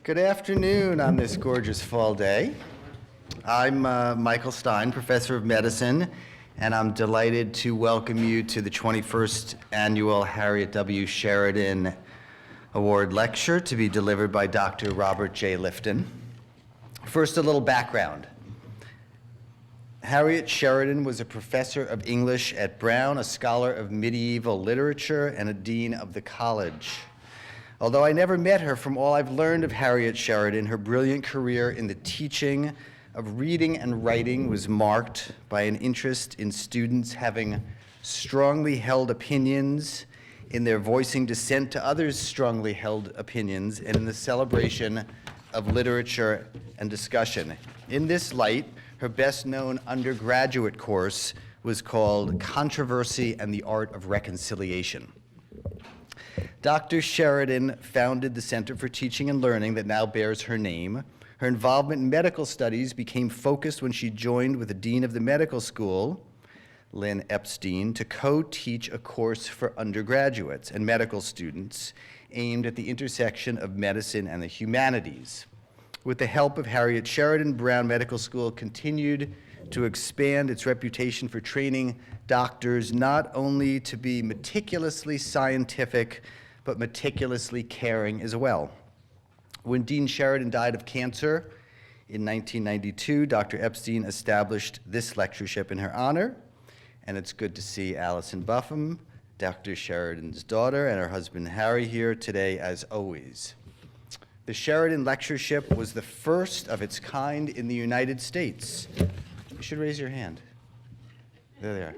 Good afternoon on this gorgeous fall day. I'm Michael Stein, professor of medicine, and I'm delighted to welcome you to the 21st annual Harriet W. Sheridan Award Lecture to be delivered by Dr. Robert J. Lifton. First, a little background. Harriet Sheridan was a professor of English at Brown, a scholar of medieval literature, and a dean of the college. Although I never met her, from all I've learned of Harriet Sheridan, her brilliant career in the teaching of reading and writing was marked by an interest in students having strongly held opinions, in their voicing dissent to others' strongly held opinions, and in the celebration of literature and discussion. In this light, her best-known undergraduate course was called Controversy and the Art of Reconciliation. Dr. Sheridan founded the Center for Teaching and Learning that now bears her name. Her involvement in medical studies became focused when she joined with the dean of the medical school, Lynn Epstein, to co-teach a course for undergraduates and medical students aimed at the intersection of medicine and the humanities. With the help of Harriet Sheridan, Brown Medical School continued to expand its reputation for training doctors not only to be meticulously scientific, but meticulously caring as well. When Dean Sheridan died of cancer in 1992, Dr. Epstein established this lectureship in her honor, and it's good to see Allison Buffum, Dr. Sheridan's daughter, and her husband Harry here today as always. The Sheridan Lectureship was the first of its kind in the United States. You should raise your hand. There they are.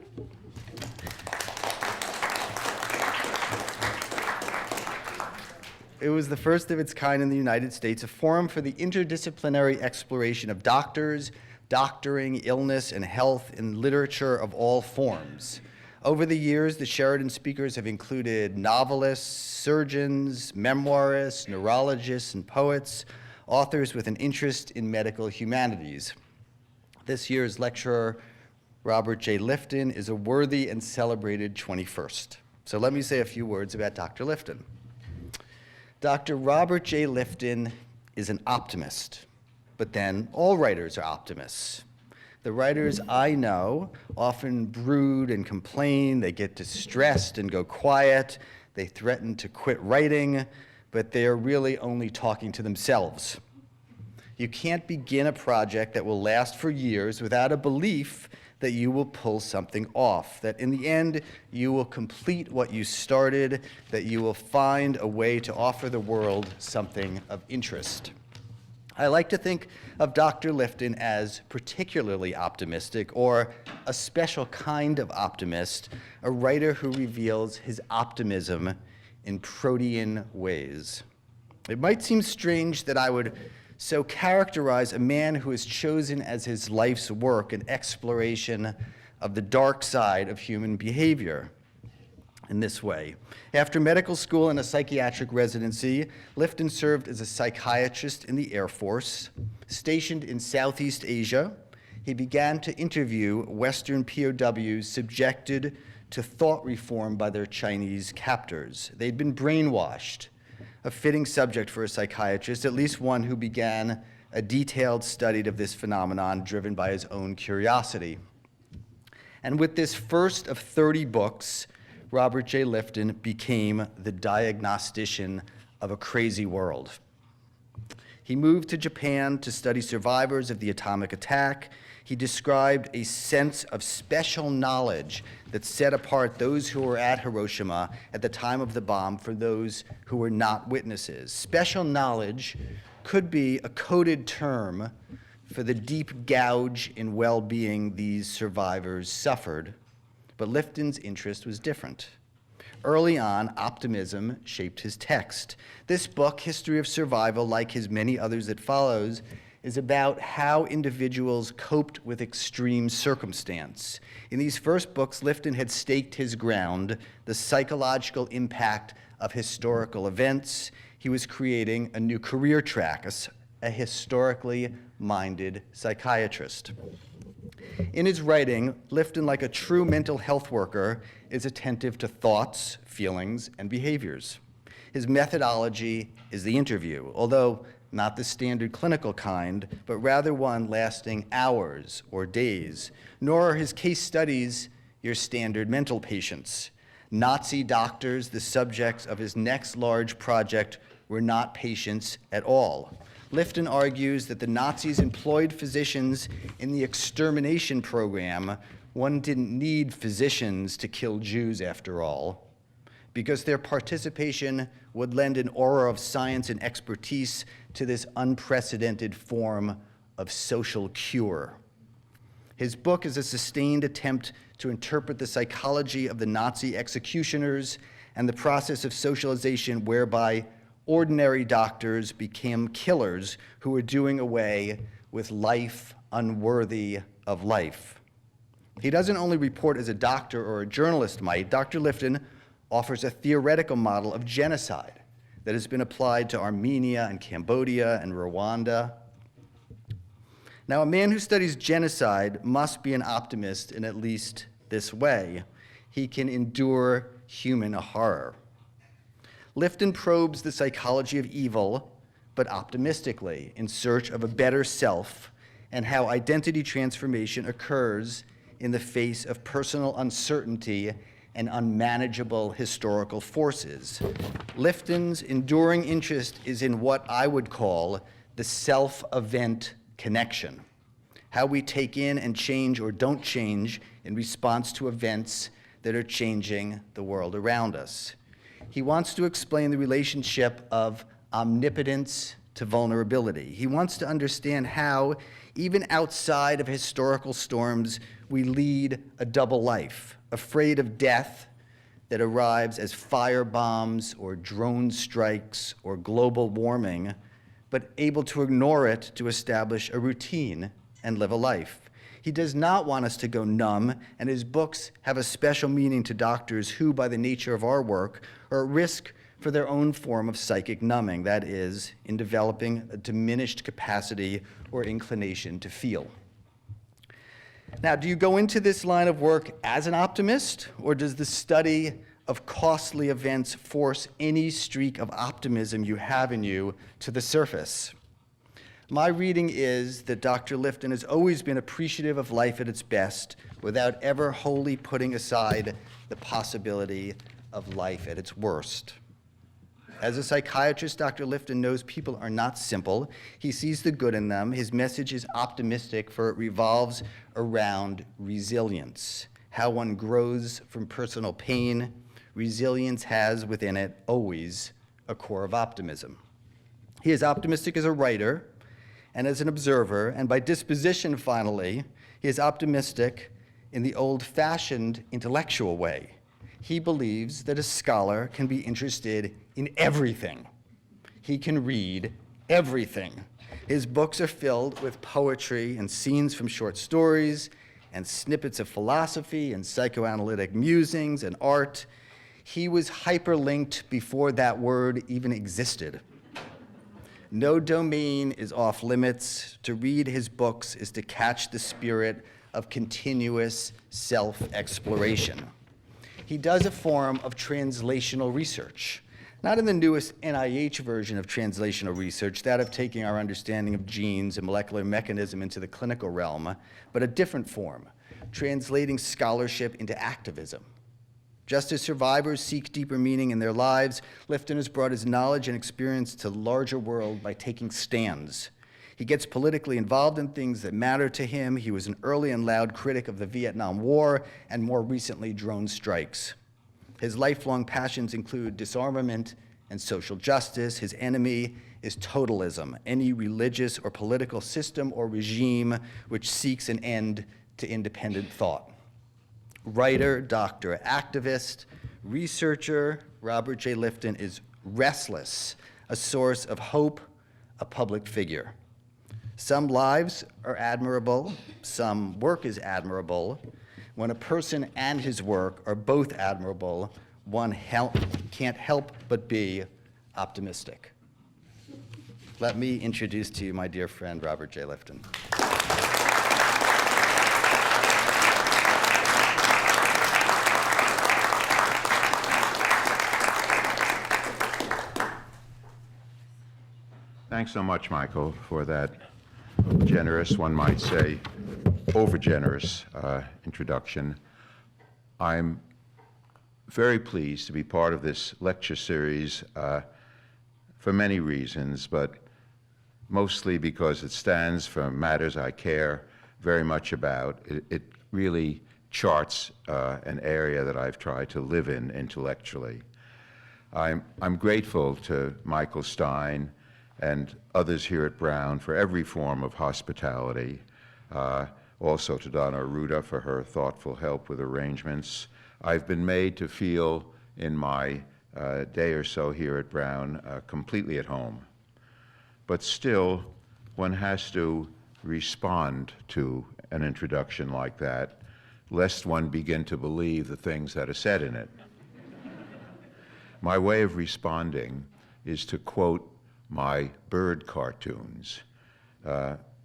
It was the first of its kind in the United States, a forum for the interdisciplinary exploration of doctors, doctoring, illness, and health in literature of all forms. Over the years, the Sheridan speakers have included novelists, surgeons, memoirists, neurologists, and poets, authors with an interest in medical humanities. This year's lecturer, Robert J. Lifton, is a worthy and celebrated 21st. So let me say a few words about Dr. Lifton. Dr. Robert J. Lifton is an optimist, but then all writers are optimists. The writers I know often brood and complain, they get distressed and go quiet, they threaten to quit writing, but they are really only talking to themselves. You can't begin a project that will last for years without a belief that you will pull something off, that in the end you will complete what you started, that you will find a way to offer the world something of interest. I like to think of Dr. Lifton as particularly optimistic, or a special kind of optimist, a writer who reveals his optimism in protean ways. It might seem strange that I would so characterize a man who has chosen as his life's work an exploration of the dark side of human behavior in this way. After medical school and a psychiatric residency, Lifton served as a psychiatrist in the Air Force. Stationed in Southeast Asia, he began to interview Western POWs subjected to thought reform by their Chinese captors. They'd been brainwashed, a fitting subject for a psychiatrist, at least one who began a detailed study of this phenomenon driven by his own curiosity. And with this first of 30 books, Robert J. Lifton became the diagnostician of a crazy world. He moved to Japan to study survivors of the atomic attack. He described a sense of special knowledge that set apart those who were at Hiroshima at the time of the bomb from those who were not witnesses. Special knowledge could be a coded term for the deep gouge in well-being these survivors suffered, but Lifton's interest was different. Early on, optimism shaped his text. This book, History of Survival, like his many others that follows, is about how individuals coped with extreme circumstance. In these first books, Lifton had staked his ground, the psychological impact of historical events. He was creating a new career track, a historically minded psychiatrist. In his writing, Lifton, like a true mental health worker, is attentive to thoughts, feelings, and behaviors. His methodology is the interview. Although not the standard clinical kind, but rather one lasting hours or days. Nor are his case studies your standard mental patients. Nazi doctors, the subjects of his next large project, were not patients at all. Lifton argues that the Nazis employed physicians in the extermination program. One didn't need physicians to kill Jews, after all, because their participation would lend an aura of science and expertise to this unprecedented form of social cure. His book is a sustained attempt to interpret the psychology of the Nazi executioners and the process of socialization whereby ordinary doctors became killers who were doing away with life unworthy of life. He doesn't only report as a doctor or a journalist might. Dr. Lifton offers a theoretical model of genocide that has been applied to Armenia and Cambodia and Rwanda. Now, a man who studies genocide must be an optimist in at least this way. He can endure human horror. Lifton probes the psychology of evil, but optimistically, in search of a better self and how identity transformation occurs in the face of personal uncertainty and unmanageable historical forces. Lifton's enduring interest is in what I would call the self-event connection, how we take in and change or don't change in response to events that are changing the world around us. He wants to explain the relationship of omnipotence to vulnerability. He wants to understand how, even outside of historical storms, we lead a double life, afraid of death that arrives as fire bombs or drone strikes or global warming, but able to ignore it to establish a routine and live a life. He does not want us to go numb, and his books have a special meaning to doctors who, by the nature of our work, are at risk for their own form of psychic numbing, that is, in developing a diminished capacity or inclination to feel. Now, do you go into this line of work as an optimist, or does the study of costly events force any streak of optimism you have in you to the surface? My reading is that Dr. Lifton has always been appreciative of life at its best without ever wholly putting aside the possibility of life at its worst. As a psychiatrist, Dr. Lifton knows people are not simple. He sees the good in them. His message is optimistic, for it revolves around resilience, how one grows from personal pain. Resilience has within it always a core of optimism. He is optimistic as a writer and as an observer, and by disposition, finally, he is optimistic in the old-fashioned intellectual way. He believes that a scholar can be interested in everything. He can read everything. His books are filled with poetry and scenes from short stories and snippets of philosophy and psychoanalytic musings and art. He was hyperlinked before that word even existed. No domain is off limits. To read his books is to catch the spirit of continuous self-exploration. He does a form of translational research, not in the newest NIH version of translational research, that of taking our understanding of genes and molecular mechanism into the clinical realm, but a different form, translating scholarship into activism. Just as survivors seek deeper meaning in their lives, Lifton has brought his knowledge and experience to the larger world by taking stands. He gets politically involved in things that matter to him. He was an early and loud critic of the Vietnam War and more recently drone strikes. His lifelong passions include disarmament and social justice. His enemy is totalism, any religious or political system or regime which seeks an end to independent thought. Writer, doctor, activist, researcher, Robert J. Lifton is restless, a source of hope, a public figure. Some lives are admirable, some work is admirable. When a person and his work are both admirable, one can't help but be optimistic. Let me introduce to you my dear friend, Robert J. Lifton. Thanks so much, Michael, for that generous, one might say, over-generous introduction. I'm very pleased to be part of this lecture series for many reasons, but mostly because it stands for matters I care very much about. It really charts an area that I've tried to live in intellectually. I'm grateful to Michael Stein and others here at Brown for every form of hospitality. Also to Donna Arruda for her thoughtful help with arrangements. I've been made to feel in my day or so here at Brown completely at home. But still, one has to respond to an introduction like that, lest one begin to believe the things that are said in it. My way of responding is to quote my bird cartoons.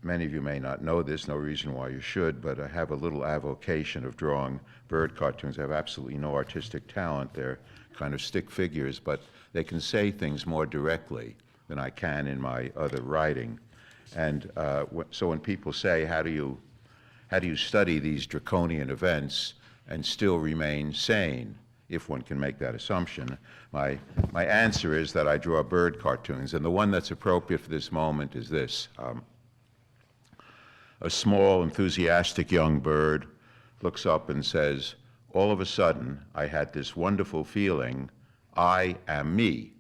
Many of you may not know this, no reason why you should, but I have a little avocation of drawing bird cartoons. I have absolutely no artistic talent. They're kind of stick figures, but they can say things more directly than I can in my other writing. And so when people say, how do you study these draconian events and still remain sane, if one can make that assumption, my answer is that I draw bird cartoons. And the one that's appropriate for this moment is this. A small, enthusiastic young bird looks up and says, all of a sudden, I had this wonderful feeling, I am me.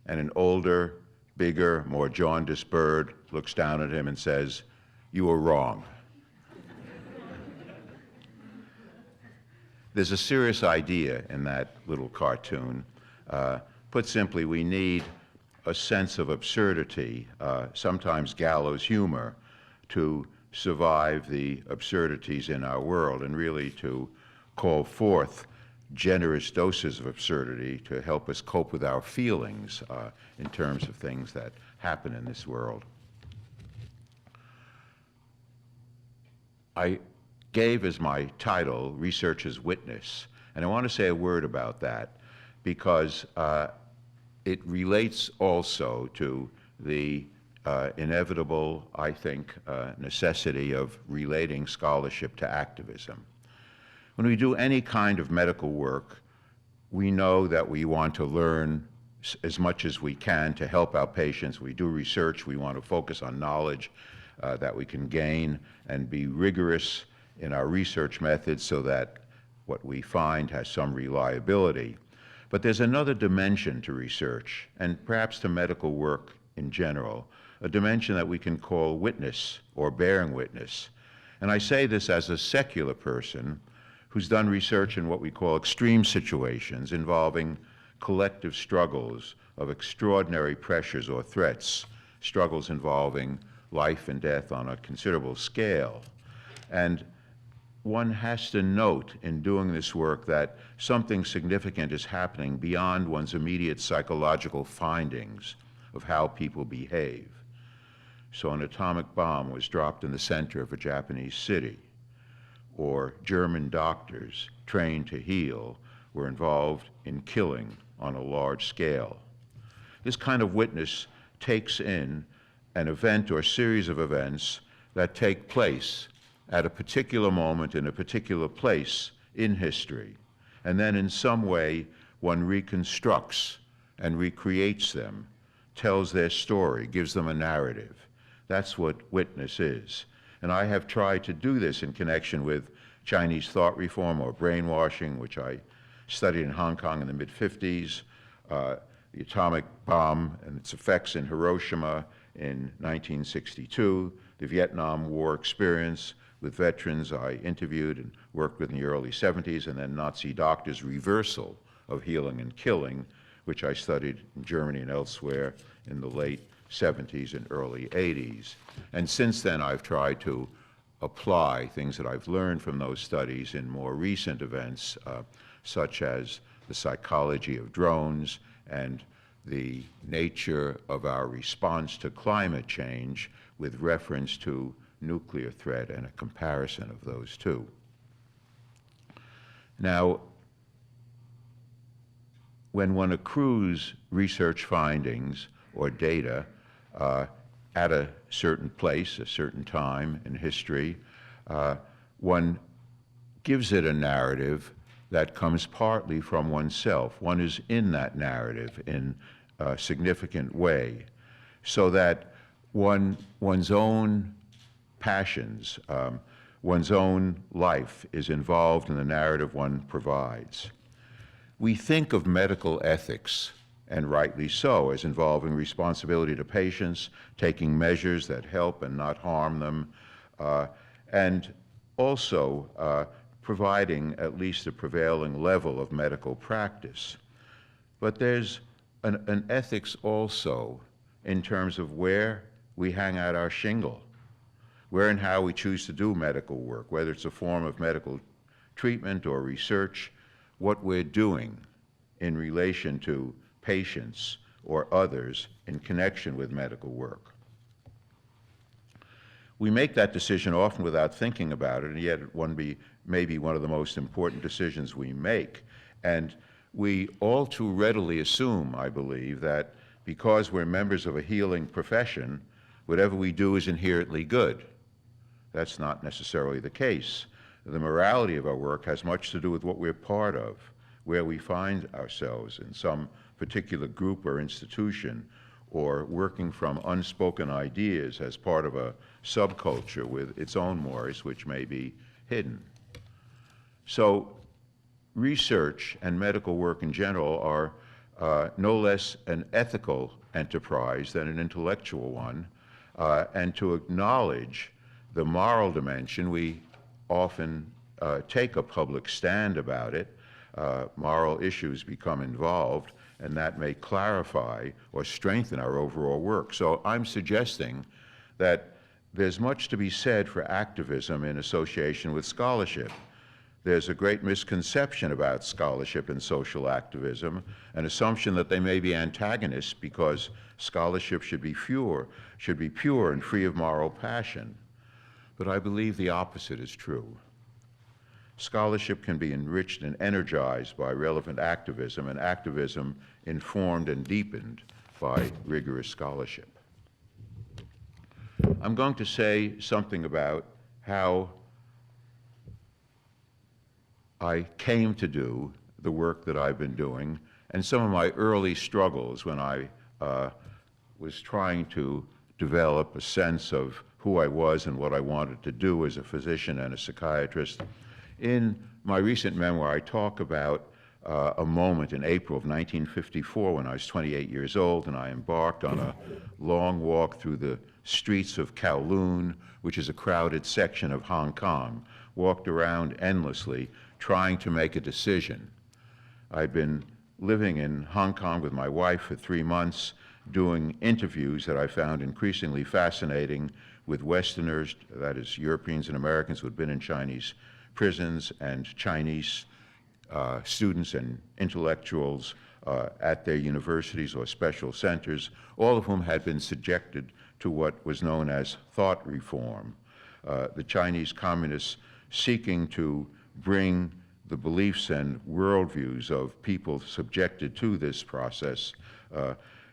And an older, bigger, more jaundiced bird looks down at him and says, you were wrong. There's a serious idea in that little cartoon. Put simply, we need a sense of absurdity, sometimes gallows humor, to survive the absurdities in our world, and really to call forth generous doses of absurdity to help us cope with our feelings in terms of things that happen in this world. I gave as my title, Researcher's Witness, and I want to say a word about that because it relates also to the inevitable, I think, necessity of relating scholarship to activism. When we do any kind of medical work, we know that we want to learn as much as we can to help our patients. We do research, we want to focus on knowledge that we can gain and be rigorous in our research methods so that what we find has some reliability. But there's another dimension to research, and perhaps to medical work in general, a dimension that we can call witness or bearing witness. And I say this as a secular person who's done research in what we call extreme situations involving collective struggles of extraordinary pressures or threats, struggles involving life and death on a considerable scale. And one has to note in doing this work that something significant is happening beyond one's immediate psychological findings of how people behave. So an atomic bomb was dropped in the center of a Japanese city, or German doctors trained to heal were involved in killing on a large scale. This kind of witness takes in an event or series of events that take place at a particular moment in a particular place in history, and then in some way one reconstructs and recreates them, tells their story, gives them a narrative. That's what witness is. And I have tried to do this in connection with Chinese thought reform or brainwashing, which I studied in Hong Kong in the mid-50s, the atomic bomb and its effects in Hiroshima in 1962, the Vietnam War experience with veterans I interviewed and worked with in the early 70s, and then Nazi doctors' reversal of healing and killing, which I studied in Germany and elsewhere in the late 70s and early 80s. And since then, I've tried to apply things that I've learned from those studies in more recent events, such as the psychology of drones and the nature of our response to climate change with reference to nuclear threat and a comparison of those two. Now, when one accrues research findings or data, at a certain place, a certain time in history. One gives it a narrative that comes partly from oneself. One is in that narrative in a significant way, so that one's own passions, one's own life is involved in the narrative one provides. We think of medical ethics, and rightly so, as involving responsibility to patients, taking measures that help and not harm them, and also providing at least a prevailing level of medical practice. But there's an ethics also in terms of where we hang out our shingle, where and how we choose to do medical work, whether it's a form of medical treatment or research, what we're doing in relation to patients or others in connection with medical work. We make that decision often without thinking about it, and yet it may be one of the most important decisions we make. And we all too readily assume, I believe, that because we're members of a healing profession, whatever we do is inherently good. That's not necessarily the case. The morality of our work has much to do with what we're part of, where we find ourselves in some particular group or institution, or working from unspoken ideas as part of a subculture with its own mores, which may be hidden. So research and medical work in general are no less an ethical enterprise than an intellectual one, and to acknowledge the moral dimension, we often take a public stand about it. Moral issues become involved, and that may clarify or strengthen our overall work. So I'm suggesting that there's much to be said for activism in association with scholarship. There's a great misconception about scholarship and social activism, an assumption that they may be antagonists because scholarship should be pure and free of moral passion. But I believe the opposite is true. Scholarship can be enriched and energized by relevant activism, and activism informed and deepened by rigorous scholarship. I'm going to say something about how I came to do the work that I've been doing, and some of my early struggles when I was trying to develop a sense of who I was and what I wanted to do as a physician and a psychiatrist. In my recent memoir, I talk about a moment in April of 1954 when I was 28 years old, and I embarked on a long walk through the streets of Kowloon, which is a crowded section of Hong Kong, walked around endlessly trying to make a decision. I'd been living in Hong Kong with my wife for 3 months, doing interviews that I found increasingly fascinating with Westerners, that is Europeans and Americans who had been in Chinese prisons, and Chinese students and intellectuals at their universities or special centers, all of whom had been subjected to what was known as thought reform. The Chinese communists seeking to bring the beliefs and worldviews of people subjected to this process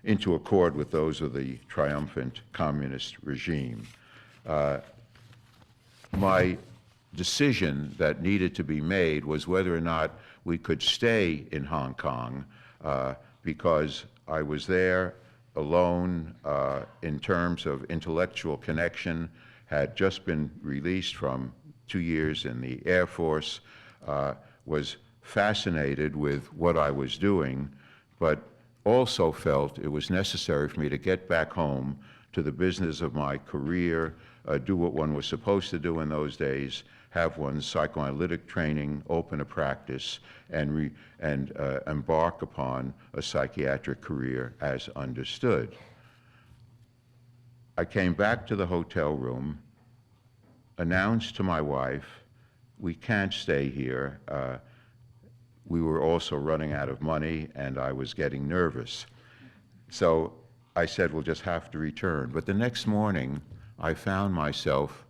into accord with those of the triumphant communist regime. My decision that needed to be made was whether or not we could stay in Hong Kong because I was there alone in terms of intellectual connection, had just been released from 2 years in the Air Force, was fascinated with what I was doing, but also felt it was necessary for me to get back home to the business of my career, do what one was supposed to do in those days, have one's psychoanalytic training, open a practice, and embark upon a psychiatric career as understood. I came back to the hotel room, announced to my wife, we can't stay here. We were also running out of money, and I was getting nervous. So I said, we'll just have to return. But the next morning, I found myself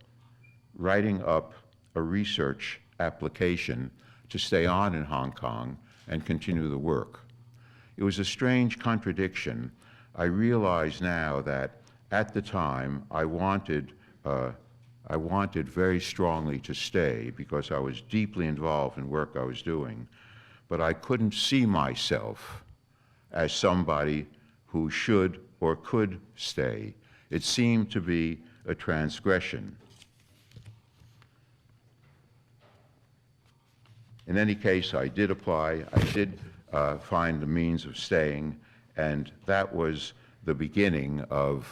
writing up a research application to stay on in Hong Kong and continue the work. It was a strange contradiction. I realize now that at the time, I wanted very strongly to stay because I was deeply involved in work I was doing, but I couldn't see myself as somebody who should or could stay. It seemed to be a transgression. In any case, I did apply. I did find the means of staying, and that was the beginning of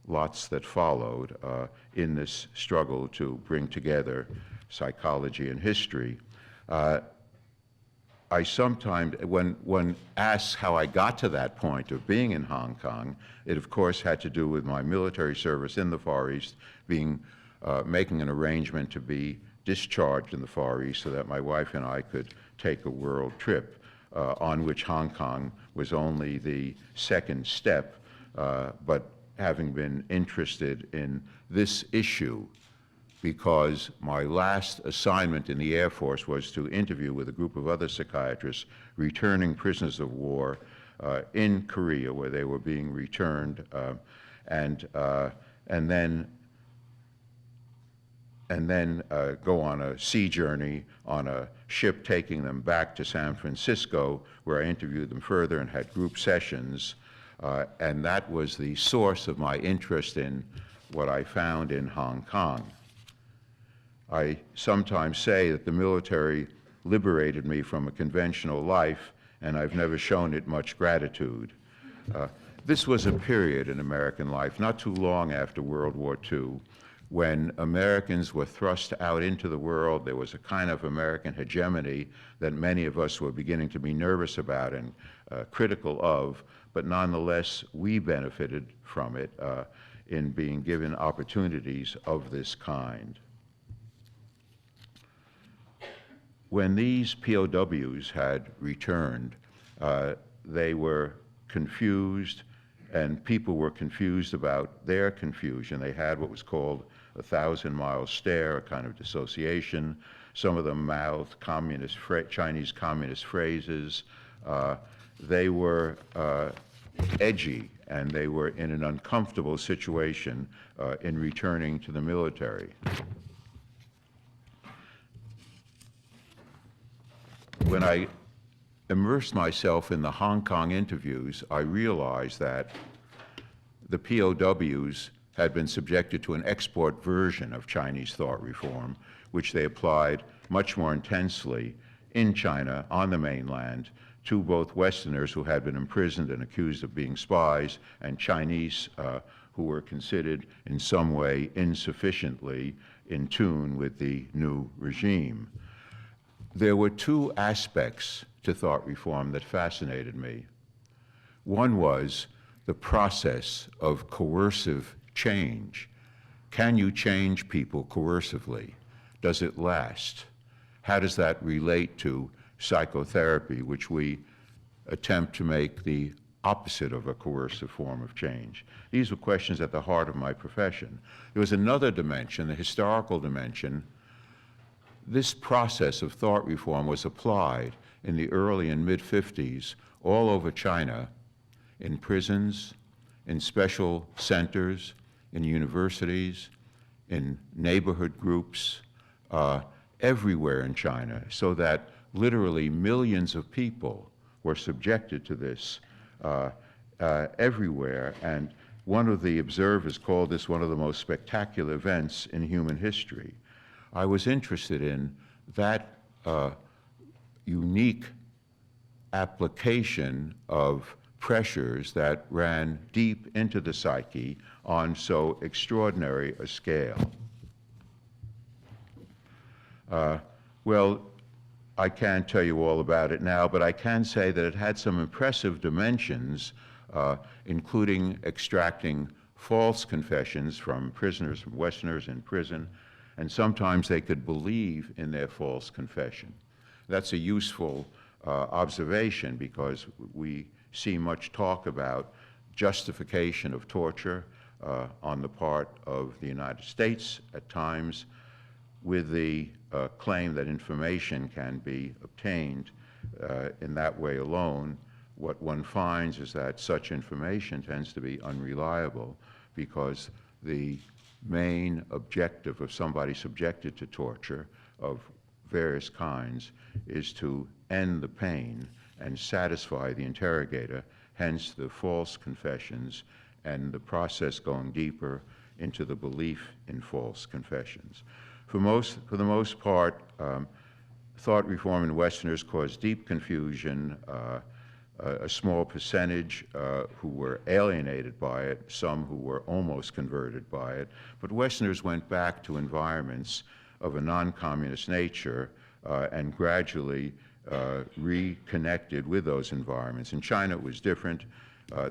lots that followed in this struggle to bring together psychology and history. I sometimes, when one asks how I got to that point of being in Hong Kong, it of course had to do with my military service in the Far East, making an arrangement to be discharged in the Far East so that my wife and I could take a world trip, on which Hong Kong was only the second step, but having been interested in this issue because my last assignment in the Air Force was to interview with a group of other psychiatrists returning prisoners of war in Korea, where they were being returned, and then go on a sea journey on a ship taking them back to San Francisco, where I interviewed them further and had group sessions. And that was the source of my interest in what I found in Hong Kong. I sometimes say that the military liberated me from a conventional life, and I've never shown it much gratitude. This was a period in American life, not too long after World War II, when Americans were thrust out into the world. There was a kind of American hegemony that many of us were beginning to be nervous about and critical of, but nonetheless, we benefited from it in being given opportunities of this kind. When these POWs had returned, they were confused, and people were confused about their confusion. They had what was called a 1,000-mile stare, a kind of dissociation. Some of them mouthed Chinese communist phrases. They were edgy, and they were in an uncomfortable situation in returning to the military. When I immersed myself in the Hong Kong interviews, I realized that the POWs had been subjected to an export version of Chinese thought reform, which they applied much more intensely in China, on the mainland, to both Westerners who had been imprisoned and accused of being spies, and Chinese who were considered in some way insufficiently in tune with the new regime. There were two aspects to thought reform that fascinated me. One was the process of coercive change. Can you change people coercively? Does it last? How does that relate to psychotherapy, which we attempt to make the opposite of a coercive form of change? These were questions at the heart of my profession. There was another dimension, the historical dimension. This process of thought reform was applied in the early and mid-50s all over China, in prisons, in special centers, in universities, in neighborhood groups, everywhere in China, so that literally millions of people were subjected to this everywhere. And one of the observers called this one of the most spectacular events in human history. I was interested in that unique application of pressures that ran deep into the psyche on so extraordinary a scale. Well, I can't tell you all about it now, but I can say that it had some impressive dimensions, including extracting false confessions from prisoners, from Westerners in prison, and sometimes they could believe in their false confession. That's a useful observation because we see much talk about justification of torture on the part of the United States at times, with the claim that information can be obtained in that way alone. What one finds is that such information tends to be unreliable. because the main objective of somebody subjected to torture of various kinds is to end the pain and satisfy the interrogator, hence the false confessions and the process going deeper into the belief in false confessions. For the most part, thought reform in Westerners caused deep confusion, a small percentage who were alienated by it, some who were almost converted by it, but Westerners went back to environments of a non-communist nature and gradually reconnected with those environments. In China, it was different.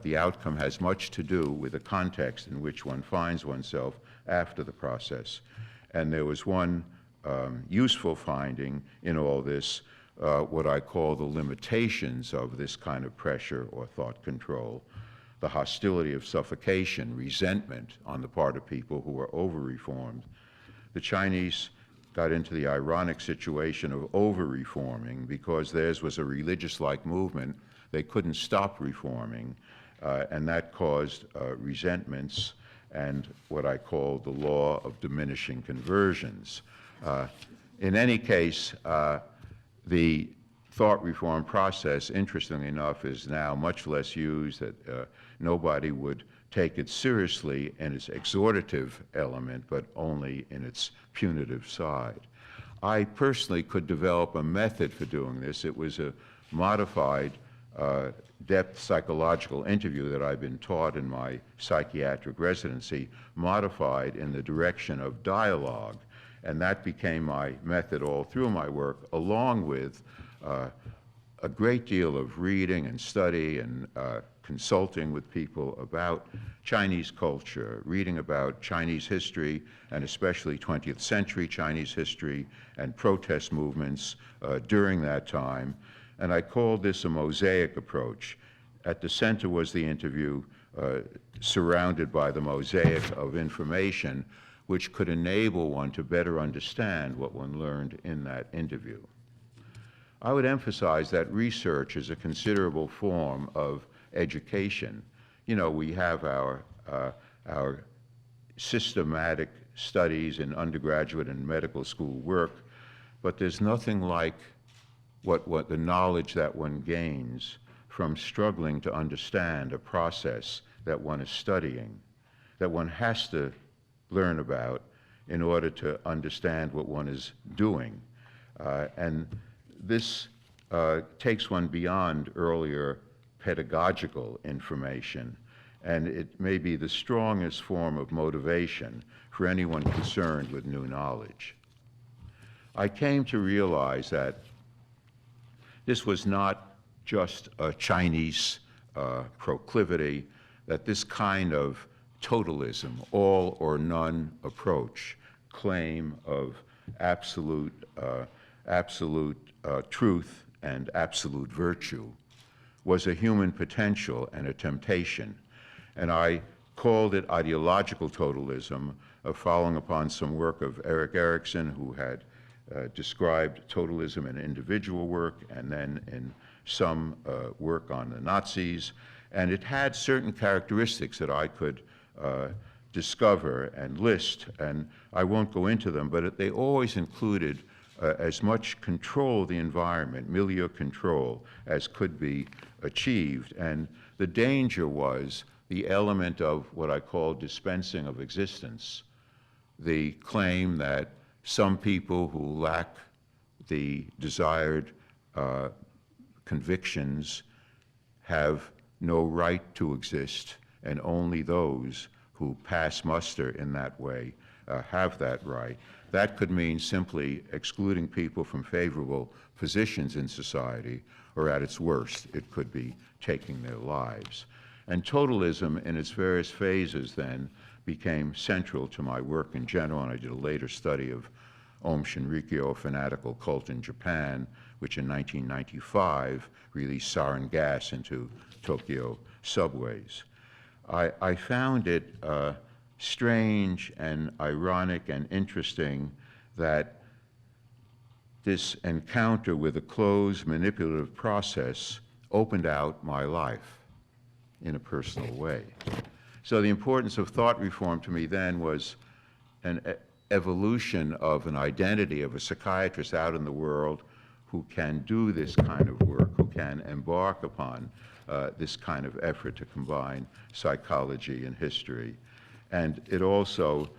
The outcome has much to do with the context in which one finds oneself after the process. And there was one useful finding in all this, what I call the limitations of this kind of pressure or thought control, the hostility of suffocation, resentment on the part of people who were over-reformed. The Chinese got into the ironic situation of over-reforming because theirs was a religious-like movement. They couldn't stop reforming, and that caused resentments and what I call the law of diminishing conversions. In any case, the thought reform process, interestingly enough, is now much less used, that nobody would take it seriously in its exhortative element, but only in its punitive side. I personally could develop a method for doing this. It was a modified depth psychological interview that I've been taught in my psychiatric residency, modified in the direction of dialogue. And that became my method all through my work, along with a great deal of reading and study and consulting with people about Chinese culture, reading about Chinese history, and especially 20th century Chinese history and protest movements during that time. And I called this a mosaic approach. At the center was the interview, surrounded by the mosaic of information, which could enable one to better understand what one learned in that interview. I would emphasize that research is a considerable form of education. You know, we have our systematic studies in undergraduate and medical school work, but there's nothing like what the knowledge that one gains from struggling to understand a process that one is studying, that one has to learn about in order to understand what one is doing. And this takes one beyond earlier pedagogical information, and it may be the strongest form of motivation for anyone concerned with new knowledge. I came to realize that this was not just a Chinese proclivity, that this kind of totalism, all or none approach, claim of absolute truth and absolute virtue, was a human potential and a temptation. And I called it ideological totalism, following upon some work of Erik Erikson, who had described totalism in individual work and then in some work on the Nazis. And it had certain characteristics that I could discover and list, and I won't go into them, but they always included as much control of the environment, milieu control, as could be achieved. And the danger was the element of what I call dispensing of existence, the claim that some people who lack the desired convictions have no right to exist, and only those who pass muster in that way have that right. That could mean simply excluding people from favorable positions in society, or at its worst, it could be taking their lives. And totalism in its various phases then became central to my work in general, and I did a later study of Aum Shinrikyo, a fanatical cult in Japan, which in 1995 released sarin gas into Tokyo subways. I found it strange and ironic and interesting that this encounter with a closed, manipulative process opened out my life in a personal way. So the importance of thought reform to me then was an evolution of an identity of a psychiatrist out in the world who can do this kind of work, who can embark upon this kind of effort to combine psychology and history. And it also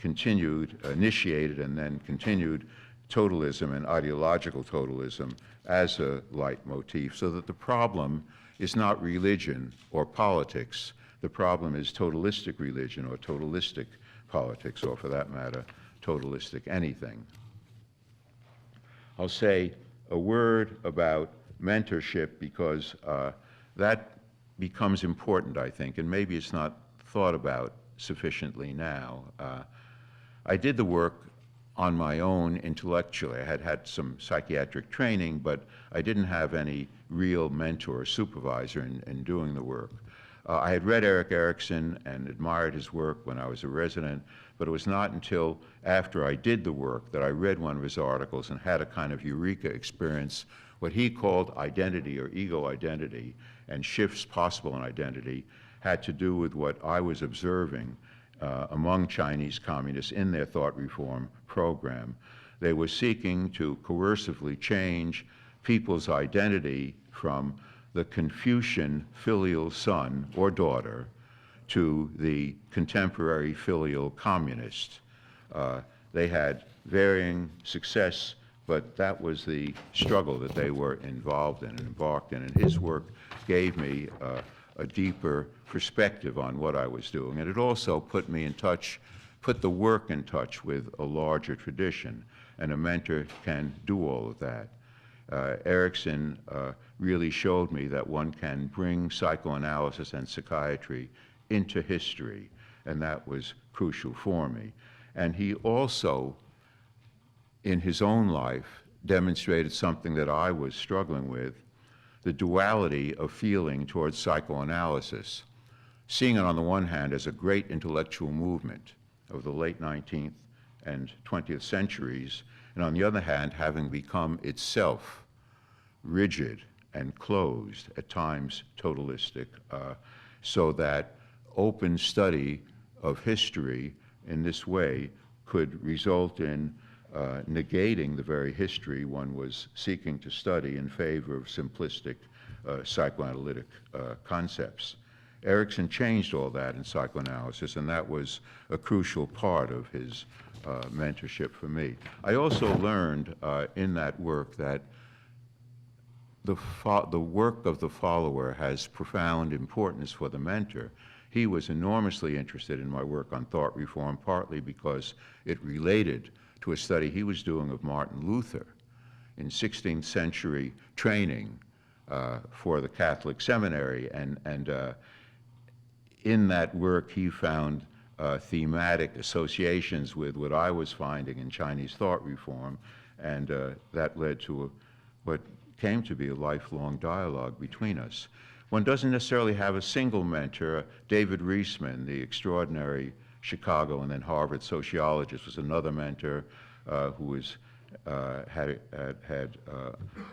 initiated and then continued totalism and ideological totalism as a leitmotif, so that the problem is not religion or politics. The problem is totalistic religion or totalistic politics, or for that matter, totalistic anything. I'll say a word about mentorship because that becomes important, I think, and maybe it's not thought about sufficiently now. I did the work on my own intellectually. I had had some psychiatric training, but I didn't have any real mentor or supervisor in doing the work. I had read Erik Erikson and admired his work when I was a resident, but it was not until after I did the work that I read one of his articles and had a kind of eureka experience, what he called identity or ego identity, and shifts possible in identity had to do with what I was observing among Chinese communists in their thought reform program. They were seeking to coercively change people's identity from the Confucian filial son or daughter to the contemporary filial communist. They had varying success, but that was the struggle that they were involved in and embarked in. And his work gave me a deeper perspective on what I was doing. And it also put me in touch, put the work in touch with a larger tradition. And a mentor can do all of that. Erikson really showed me that one can bring psychoanalysis and psychiatry into history, and that was crucial for me. And he also, in his own life, demonstrated something that I was struggling with, the duality of feeling towards psychoanalysis, seeing it on the one hand as a great intellectual movement of the late 19th and 20th centuries, and on the other hand, having become itself rigid and closed, at times totalistic, so that open study of history in this way could result in negating the very history one was seeking to study in favor of simplistic psychoanalytic concepts. Erikson changed all that in psychoanalysis, and that was a crucial part of his mentorship for me. I also learned in that work that the work of the follower has profound importance for the mentor. He was enormously interested in my work on thought reform, partly because it related to a study he was doing of Martin Luther in 16th century training for the Catholic seminary. And in that work, he found thematic associations with what I was finding in Chinese thought reform, and that led to what came to be a lifelong dialogue between us. One doesn't necessarily have a single mentor. David Reisman, the extraordinary Chicago and then Harvard sociologist, was another mentor who had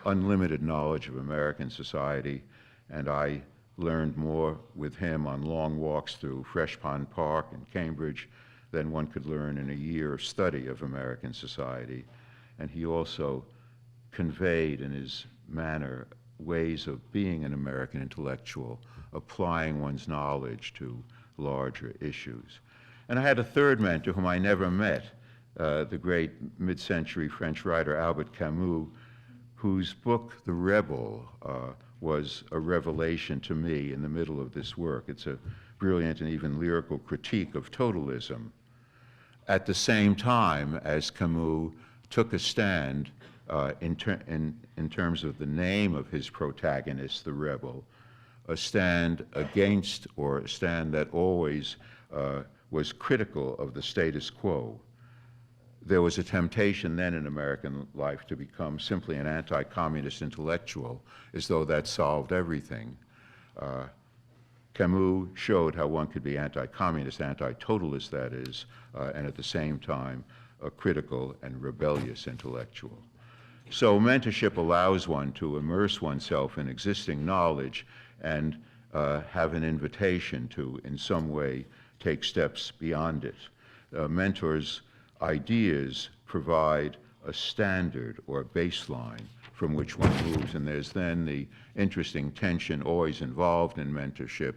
unlimited knowledge of American society, and I learned more with him on long walks through Fresh Pond Park in Cambridge than one could learn in a year of study of American society. And he also conveyed in his manner ways of being an American intellectual, applying one's knowledge to larger issues. And I had a third mentor whom I never met, the great mid-century French writer Albert Camus, whose book, The Rebel, was a revelation to me in the middle of this work. It's a brilliant and even lyrical critique of totalism. At the same time as Camus took a stand in terms of the name of his protagonist, the rebel, a stand against, or a stand that always was critical of the status quo. There was a temptation then in American life to become simply an anti-communist intellectual, as though that solved everything. Camus showed how one could be anti-communist, anti-totalist, that is, and at the same time a critical and rebellious intellectual. So mentorship allows one to immerse oneself in existing knowledge and have an invitation to, in some way, take steps beyond it. Mentors' ideas provide a standard or a baseline from which one moves, and there's then the interesting tension always involved in mentorship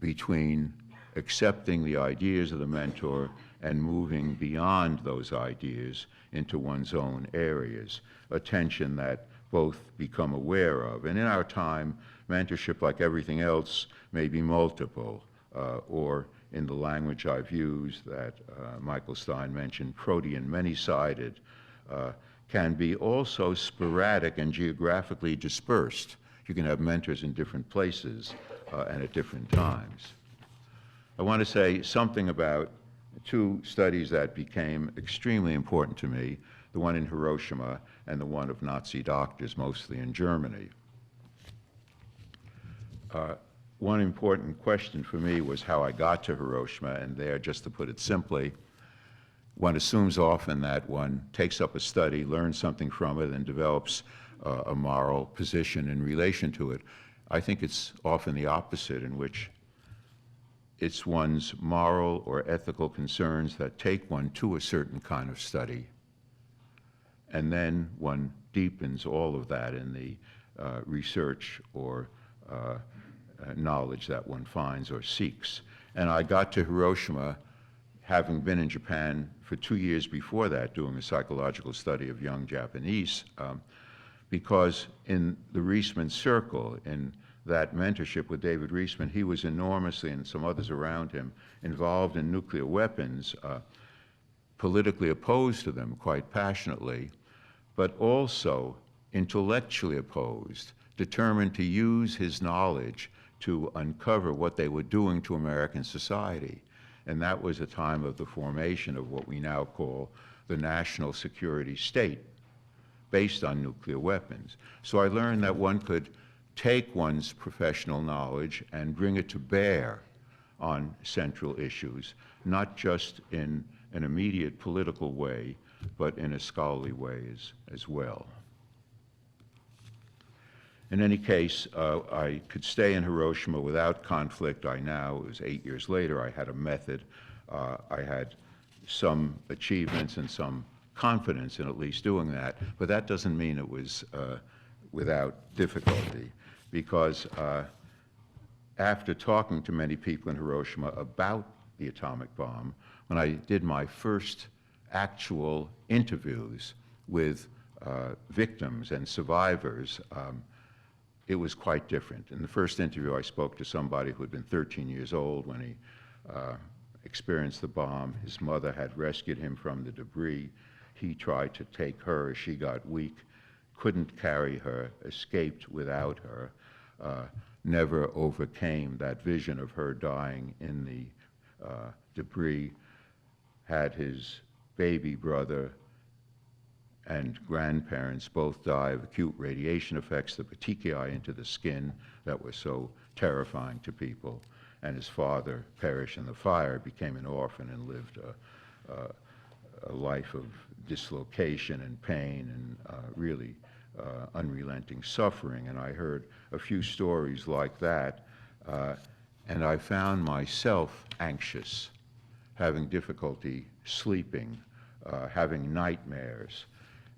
between accepting the ideas of the mentor and moving beyond those ideas into one's own areas, a tension that both become aware of. And in our time, mentorship, like everything else, may be multiple, or in the language I've used that Michael Stein mentioned, protean, many-sided, can be also sporadic and geographically dispersed. You can have mentors in different places and at different times. I want to say something about two studies that became extremely important to me, the one in Hiroshima and the one of Nazi doctors, mostly in Germany. One important question for me was how I got to Hiroshima, and there, just to put it simply, one assumes often that one takes up a study, learns something from it, and develops a moral position in relation to it. I think it's often the opposite, in which it's one's moral or ethical concerns that take one to a certain kind of study, and then one deepens all of that in the research or knowledge that one finds or seeks. And I got to Hiroshima having been in Japan for 2 years before that doing a psychological study of young Japanese, because in the Reisman circle, in that mentorship with David Reisman, he was enormously, and some others around him, involved in nuclear weapons, politically opposed to them quite passionately, but also intellectually opposed, determined to use his knowledge to uncover what they were doing to American society. And that was a time of the formation of what we now call the national security state, based on nuclear weapons. So I learned that one could take one's professional knowledge and bring it to bear on central issues, not just in an immediate political way, but in a scholarly way as well. In any case, I could stay in Hiroshima without conflict. It was 8 years later, I had a method. I had some achievements and some confidence in at least doing that, but that doesn't mean it was without difficulty, because after talking to many people in Hiroshima about the atomic bomb, when I did my first actual interviews with victims and survivors, it was quite different. In the first interview, I spoke to somebody who had been 13 years old when he experienced the bomb. His mother had rescued him from the debris. He tried to take her as she got weak, couldn't carry her, escaped without her, never overcame that vision of her dying in the debris, had his baby brother and grandparents both die of acute radiation effects, the petechiae into the skin that were so terrifying to people, and his father perished in the fire, became an orphan, and lived a life of dislocation and pain and really unrelenting suffering. And I heard a few stories like that, and I found myself anxious, having difficulty sleeping, having nightmares.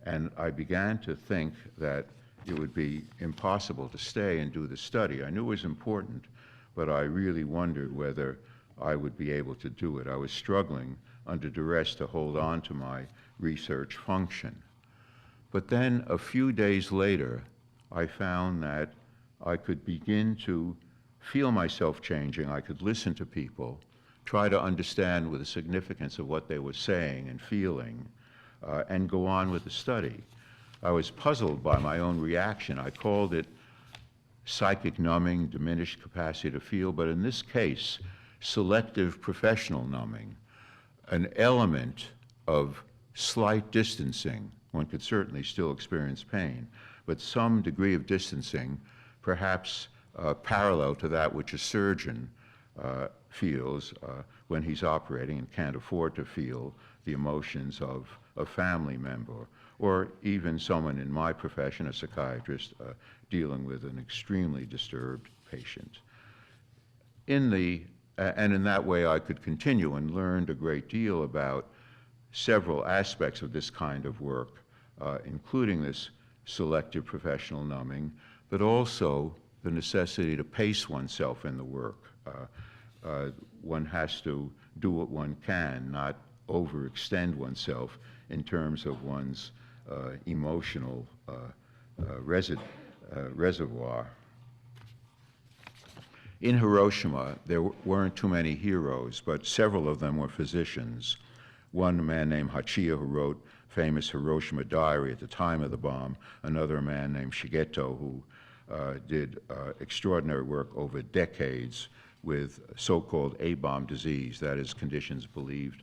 And I began to think that it would be impossible to stay and do the study. I knew it was important, but I really wondered whether I would be able to do it. I was struggling under duress to hold on to my research function. But then a few days later, I found that I could begin to feel myself changing. I could listen to people, try to understand with the significance of what they were saying and feeling, and go on with the study. I was puzzled by my own reaction. I called it psychic numbing, diminished capacity to feel, but in this case, selective professional numbing, an element of slight distancing. One could certainly still experience pain, but some degree of distancing, perhaps parallel to that which a surgeon feels when he's operating and can't afford to feel the emotions of a family member, or even someone in my profession, a psychiatrist, dealing with an extremely disturbed patient. And in that way I could continue and learned a great deal about several aspects of this kind of work, including this selective professional numbing, but also the necessity to pace oneself in the work. One has to do what one can, not overextend oneself in terms of one's emotional reservoir. In Hiroshima, there weren't too many heroes, but several of them were physicians. One man named Hachiya, who wrote famous Hiroshima Diary at the time of the bomb, another man named Shigeto, who did extraordinary work over decades with so-called A-bomb disease, that is, conditions believed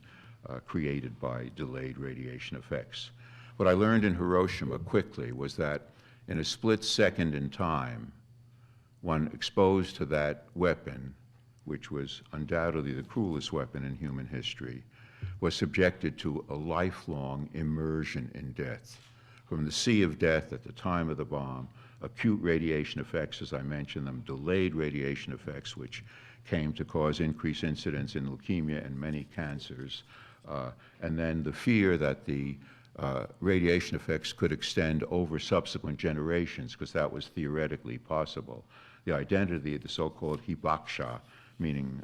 created by delayed radiation effects. What I learned in Hiroshima quickly was that in a split second in time, one exposed to that weapon, which was undoubtedly the cruelest weapon in human history, was subjected to a lifelong immersion in death. From the sea of death at the time of the bomb, acute radiation effects, as I mentioned them, delayed radiation effects, which came to cause increased incidence in leukemia and many cancers, and then the fear that the radiation effects could extend over subsequent generations, because that was theoretically possible. The identity of the so-called hibakusha, meaning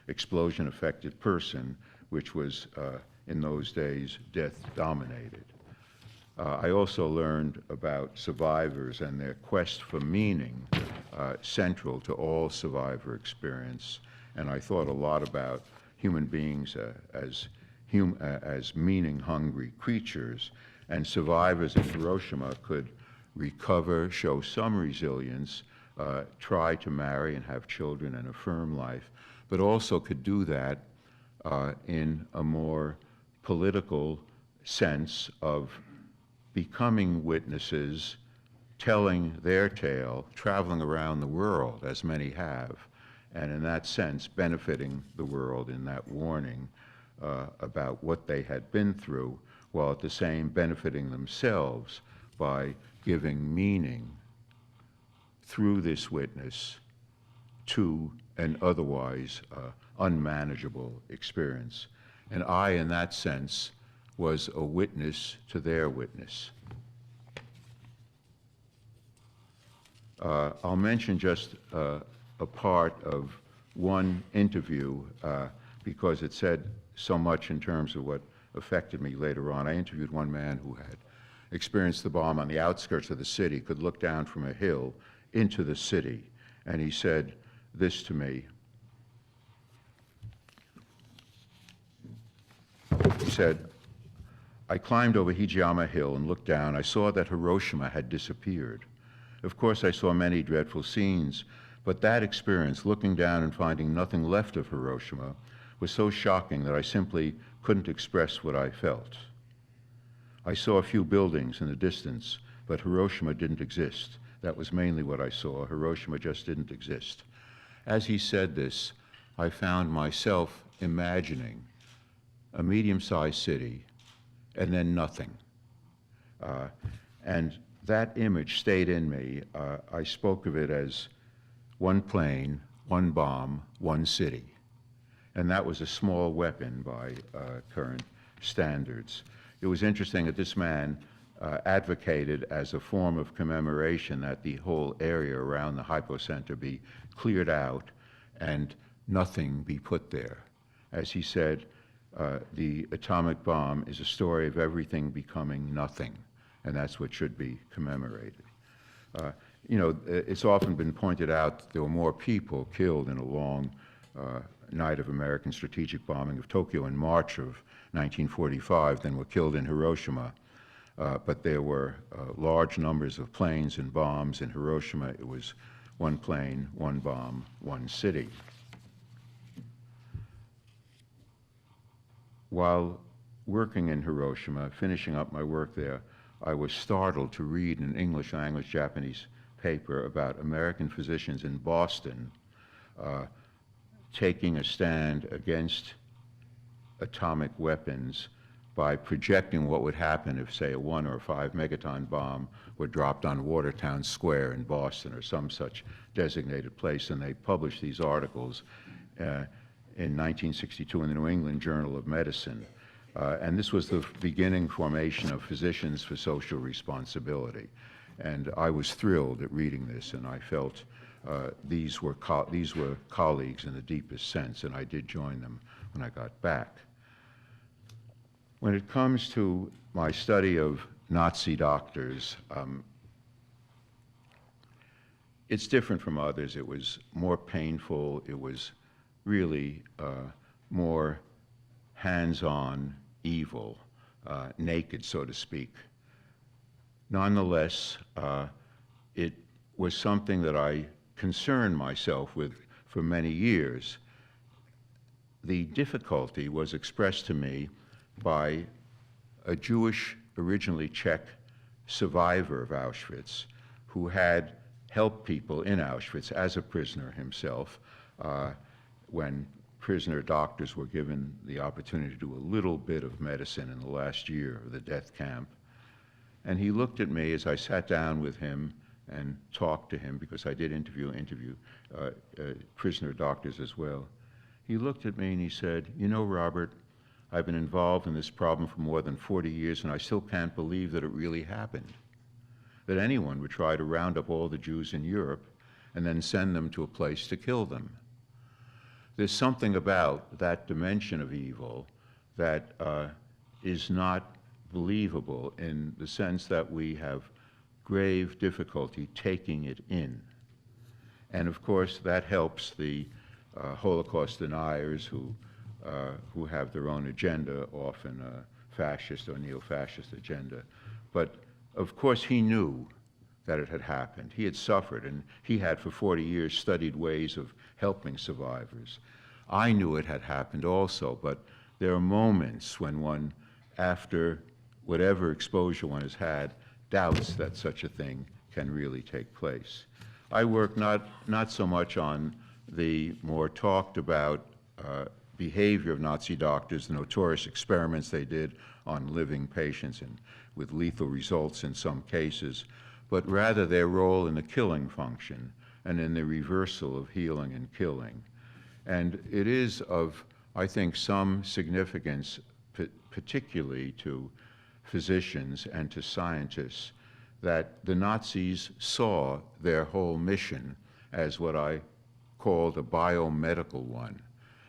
explosion-affected person, which was, in those days, death-dominated. I also learned about survivors and their quest for meaning, central to all survivor experience, and I thought a lot about human beings as meaning-hungry creatures, and survivors in Hiroshima could recover, show some resilience, try to marry and have children and a firm life, but also could do that in a more political sense of becoming witnesses, telling their tale, traveling around the world, as many have, and in that sense benefiting the world in that warning about what they had been through, while at the same benefiting themselves by giving meaning through this witness to an otherwise unmanageable experience. And I, in that sense, was a witness to their witness. I'll mention just a part of one interview because it said so much in terms of what affected me later on. I interviewed one man who had experienced the bomb on the outskirts of the city, could look down from a hill into the city, and he said this to me. He said, "I climbed over Hijiyama Hill and looked down. I saw that Hiroshima had disappeared. Of course, I saw many dreadful scenes, but that experience, looking down and finding nothing left of Hiroshima, was so shocking that I simply couldn't express what I felt. I saw a few buildings in the distance, but Hiroshima didn't exist. That was mainly what I saw. Hiroshima just didn't exist." As he said this, I found myself imagining a medium-sized city and then nothing. And that image stayed in me. I spoke of it as one plane, one bomb, one city. And that was a small weapon by current standards. It was interesting that this man advocated as a form of commemoration that the whole area around the hypocenter be cleared out and nothing be put there. As he said, the atomic bomb is a story of everything becoming nothing, and that's what should be commemorated. You know, it's often been pointed out that there were more people killed in a long night of American strategic bombing of Tokyo in March of 1945 than were killed in Hiroshima. But there were large numbers of planes and bombs. In Hiroshima, it was one plane, one bomb, one city. While working in Hiroshima, finishing up my work there, I was startled to read in an English language Japanese paper about American physicians in Boston taking a stand against atomic weapons by projecting what would happen if, say, a 1 or 5 megaton bomb were dropped on Watertown Square in Boston or some such designated place. And they published these articles in 1962 in the New England Journal of Medicine. And this was the beginning formation of Physicians for Social Responsibility. And I was thrilled at reading this, and I felt these were colleagues in the deepest sense, and I did join them when I got back. When it comes to my study of Nazi doctors, it's different from others. It was more painful. It was really more hands-on evil, naked, so to speak. Nonetheless, it was something that I concerned myself with for many years. The difficulty was expressed to me by a Jewish, originally Czech, survivor of Auschwitz who had helped people in Auschwitz as a prisoner himself when prisoner doctors were given the opportunity to do a little bit of medicine in the last year of the death camp. And he looked at me as I sat down with him and talked to him, because I did interview prisoner doctors as well. He looked at me and he said, "You know, Robert, I've been involved in this problem for more than 40 years, and I still can't believe that it really happened. That anyone would try to round up all the Jews in Europe and then send them to a place to kill them." There's something about that dimension of evil that is not believable, in the sense that we have grave difficulty taking it in. And of course, that helps the Holocaust deniers who have their own agenda, often a fascist or neo-fascist agenda. But of course, he knew that it had happened. He had suffered, and he had for 40 years studied ways of helping survivors. I knew it had happened also, but there are moments when one, after whatever exposure one has had, doubts that such a thing can really take place. I work not so much on the more talked about behavior of Nazi doctors, the notorious experiments they did on living patients, and with lethal results in some cases, but rather their role in the killing function and in the reversal of healing and killing. And it is of, I think, some significance, particularly to physicians and to scientists, that the Nazis saw their whole mission as what I called a biomedical one.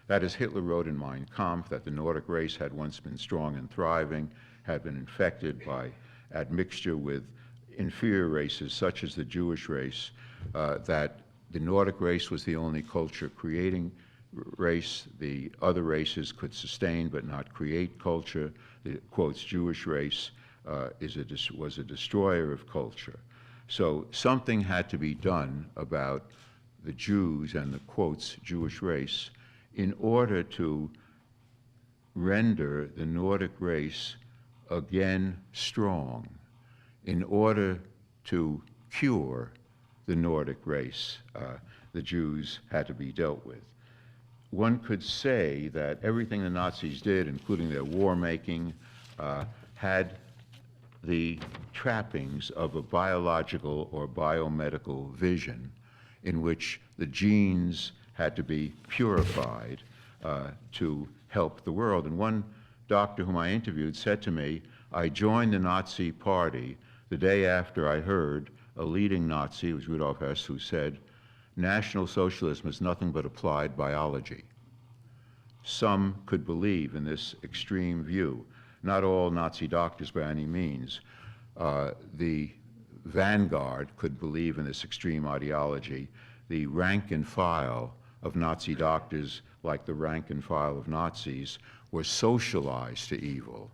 That is, Hitler wrote in Mein Kampf that the Nordic race had once been strong and thriving, had been infected by admixture with inferior races such as the Jewish race, that the Nordic race was the only culture creating race. The other races could sustain but not create culture. The, quotes, Jewish race was a destroyer of culture. So something had to be done about the Jews and the, quotes, Jewish race in order to render the Nordic race again strong, in order to cure the Nordic race. The Jews had to be dealt with. One could say that everything the Nazis did, including their war-making, had the trappings of a biological or biomedical vision in which the genes had to be purified to help the world. And one doctor whom I interviewed said to me, "I joined the Nazi Party the day after I heard a leading Nazi, it was Rudolf Hess, who said, 'National Socialism is nothing but applied biology.'" Some could believe in this extreme view. Not all Nazi doctors by any means. The vanguard could believe in this extreme ideology. The rank and file of Nazi doctors, like the rank and file of Nazis, were socialized to evil.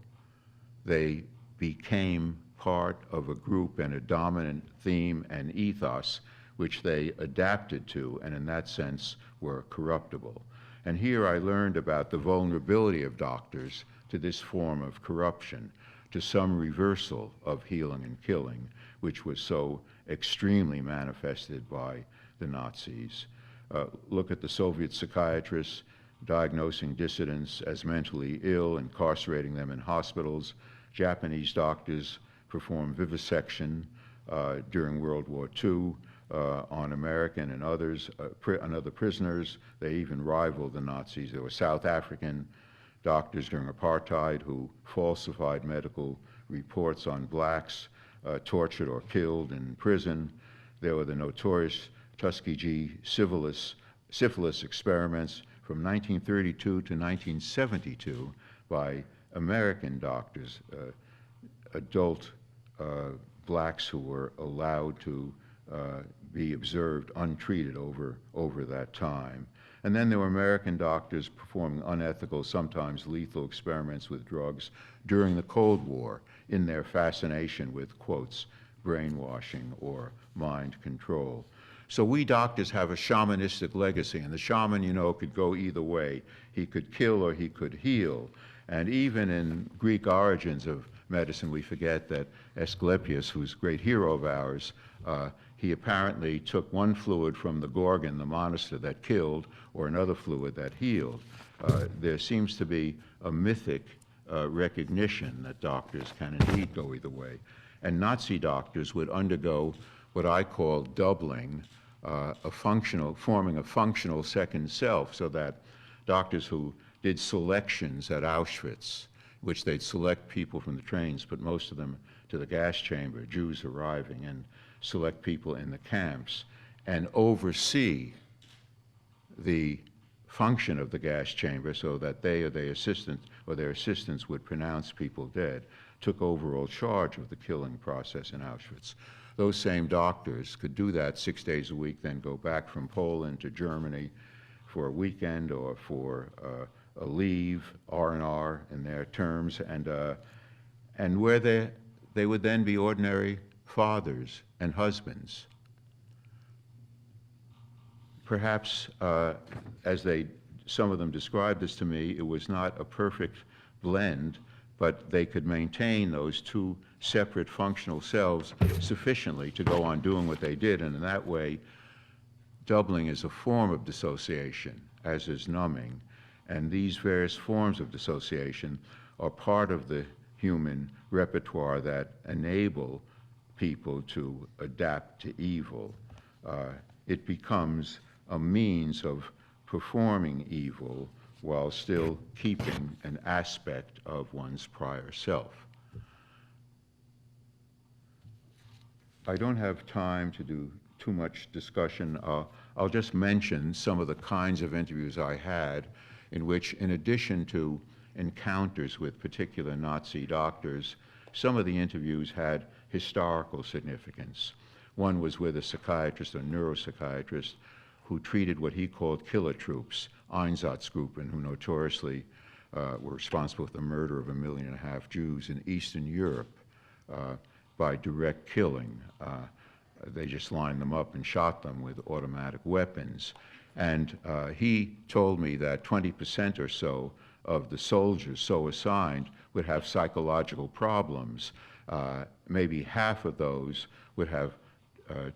They became part of a group and a dominant theme and ethos which they adapted to, and in that sense were corruptible. And here I learned about the vulnerability of doctors to this form of corruption, to some reversal of healing and killing, which was so extremely manifested by the Nazis. Look at the Soviet psychiatrists. diagnosing dissidents as mentally ill, incarcerating them in hospitals. Japanese doctors performed vivisection during World War II on American and other prisoners. They even rivaled the Nazis. There were South African doctors during apartheid who falsified medical reports on blacks tortured or killed in prison. There were the notorious Tuskegee syphilis experiments from 1932 to 1972 by American doctors, adult blacks who were allowed to be observed untreated over that time. And then there were American doctors performing unethical, sometimes lethal experiments with drugs during the Cold War in their fascination with, quotes, brainwashing or mind control. So we doctors have a shamanistic legacy, and the shaman, you know, could go either way. He could kill or he could heal. And even in Greek origins of medicine, we forget that Asclepius, who's a great hero of ours, he apparently took one fluid from the Gorgon, the monster that killed, or another fluid that healed. There seems to be a mythic recognition that doctors can indeed go either way. And Nazi doctors would undergo what I call doubling, forming a functional second self, so that doctors who did selections at Auschwitz, which they'd select people from the trains, put most of them to the gas chamber, Jews arriving, and select people in the camps, and oversee the function of the gas chamber so that they or their assistants would pronounce people dead, took overall charge of the killing process in Auschwitz. Those same doctors could do that 6 days a week, then go back from Poland to Germany for a weekend or for a leave, R&R in their terms, and where they would then be ordinary fathers and husbands. Perhaps, as some of them described this to me, it was not a perfect blend, but they could maintain those two separate functional selves sufficiently to go on doing what they did, and in that way, doubling is a form of dissociation, as is numbing, and these various forms of dissociation are part of the human repertoire that enable people to adapt to evil. It becomes a means of performing evil while still keeping an aspect of one's prior self. I don't have time to do too much discussion. I'll just mention some of the kinds of interviews I had in which, in addition to encounters with particular Nazi doctors, some of the interviews had historical significance. One was with a psychiatrist, a neuropsychiatrist, who treated what he called killer troops, Einsatzgruppen, who notoriously were responsible for the murder of 1.5 million Jews in Eastern Europe by direct killing. They just lined them up and shot them with automatic weapons. And he told me that 20% or so of the soldiers so assigned would have psychological problems. Maybe half of those would have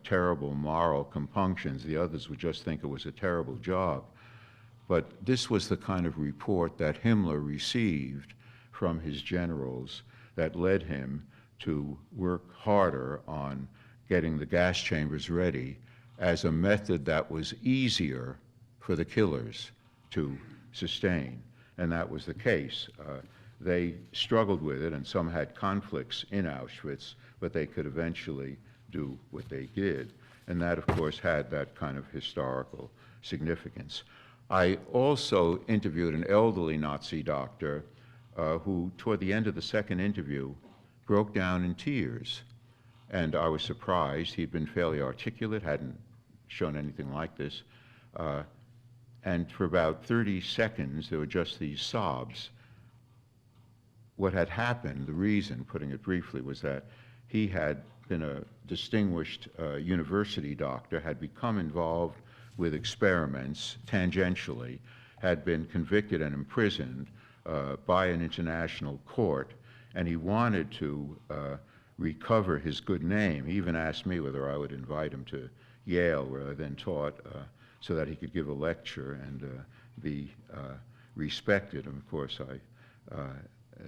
terrible moral compunctions. The others would just think it was a terrible job. But this was the kind of report that Himmler received from his generals that led him to work harder on getting the gas chambers ready as a method that was easier for the killers to sustain. And that was the case. They struggled with it, and some had conflicts in Auschwitz, but they could eventually do what they did. And that, of course, had that kind of historical significance. I also interviewed an elderly Nazi doctor who, toward the end of the second interview, broke down in tears. And I was surprised. He'd been fairly articulate, hadn't shown anything like this. And for about 30 seconds, there were just these sobs. What had happened, the reason, putting it briefly, was that he had been a distinguished university doctor, had become involved with experiments tangentially, had been convicted and imprisoned by an international court, and he wanted to recover his good name. He even asked me whether I would invite him to Yale, where I then taught so that he could give a lecture and be respected. And of course, I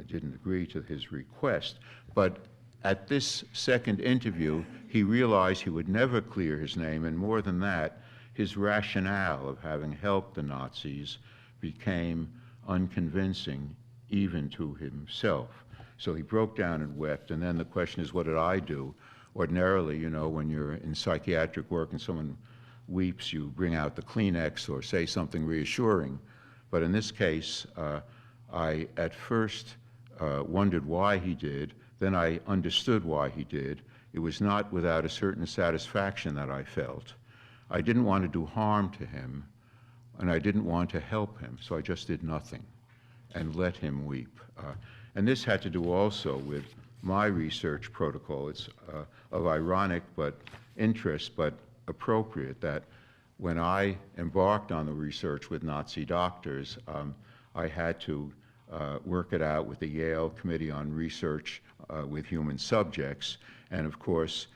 didn't agree to his request. But at this second interview, he realized he would never clear his name, and more than that, his rationale of having helped the Nazis became unconvincing even to himself. So he broke down and wept, and then the question is, what did I do? Ordinarily, you know, when you're in psychiatric work and someone weeps, you bring out the Kleenex or say something reassuring. But in this case, I at first wondered why he did, then I understood why he did. It was not without a certain satisfaction that I felt. I didn't want to do harm to him, and I didn't want to help him, so I just did nothing and let him weep. And this had to do also with my research protocol. It's of ironic but interest, but appropriate, that when I embarked on the research with Nazi doctors, I had to work it out with the Yale Committee on Research with Human Subjects, and of course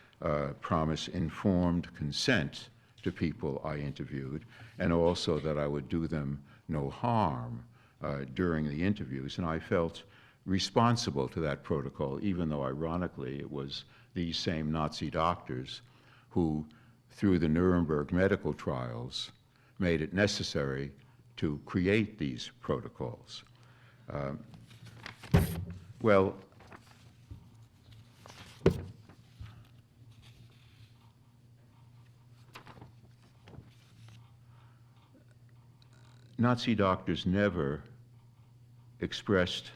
promise informed consent to people I interviewed, and also that I would do them no harm during the interviews. And I felt responsible to that protocol, even though ironically it was these same Nazi doctors who, through the Nuremberg medical trials, made it necessary to create these protocols. Well, Nazi doctors never expressed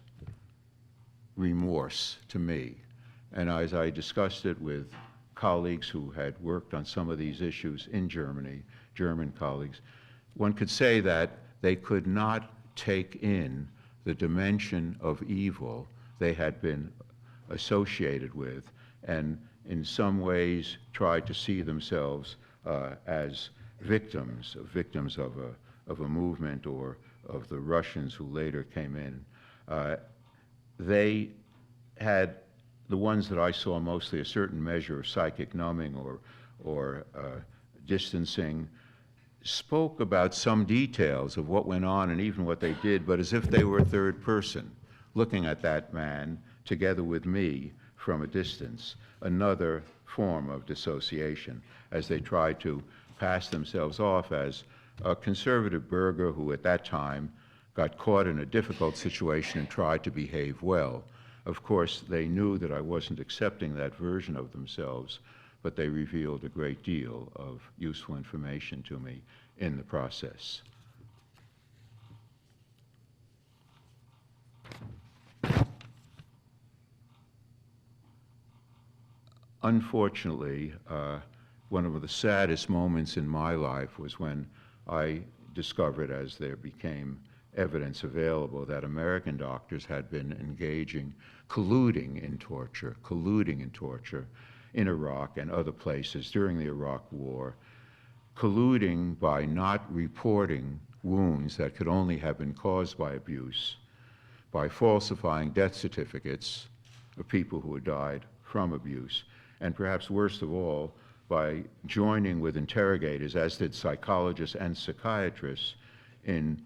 remorse to me. And as I discussed it with colleagues who had worked on some of these issues in Germany, German colleagues, one could say that they could not take in the dimension of evil they had been associated with, and in some ways tried to see themselves as victims of a movement, or of the Russians who later came in. They had, the ones that I saw, mostly a certain measure of psychic numbing or distancing, spoke about some details of what went on and even what they did, but as if they were a third person, looking at that man together with me from a distance, another form of dissociation, as they tried to pass themselves off as a conservative burgher who at that time got caught in a difficult situation and tried to behave well. Of course, they knew that I wasn't accepting that version of themselves, but they revealed a great deal of useful information to me in the process. Unfortunately, one of the saddest moments in my life was when I discovered, as there became evidence available, that American doctors had been colluding in torture in Iraq and other places during the Iraq War, colluding by not reporting wounds that could only have been caused by abuse, by falsifying death certificates of people who had died from abuse, and perhaps worst of all, by joining with interrogators, as did psychologists and psychiatrists, in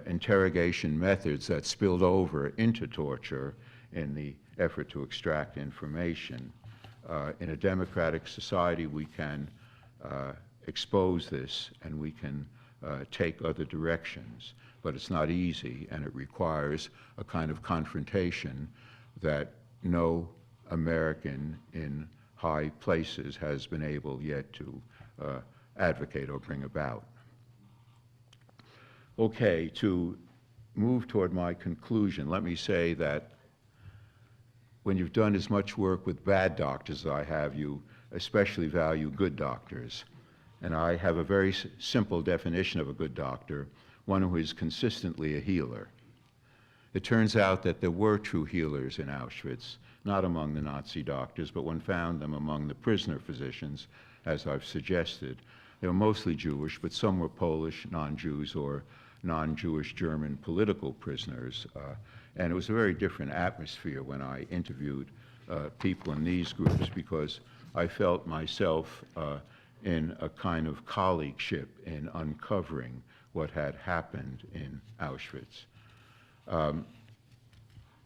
interrogation methods that spilled over into torture in the effort to extract information. In a democratic society, we can expose this and we can take other directions, but it's not easy, and it requires a kind of confrontation that no American in high places has been able yet to advocate or bring about. Okay, to move toward my conclusion, let me say that when you've done as much work with bad doctors as I have, you especially value good doctors. And I have a very simple definition of a good doctor, one who is consistently a healer. It turns out that there were true healers in Auschwitz, not among the Nazi doctors, but one found them among the prisoner physicians, as I've suggested. They were mostly Jewish, but some were Polish, non-Jews, or non-Jewish German political prisoners. And it was a very different atmosphere when I interviewed people in these groups, because I felt myself in a kind of colleagueship in uncovering what had happened in Auschwitz.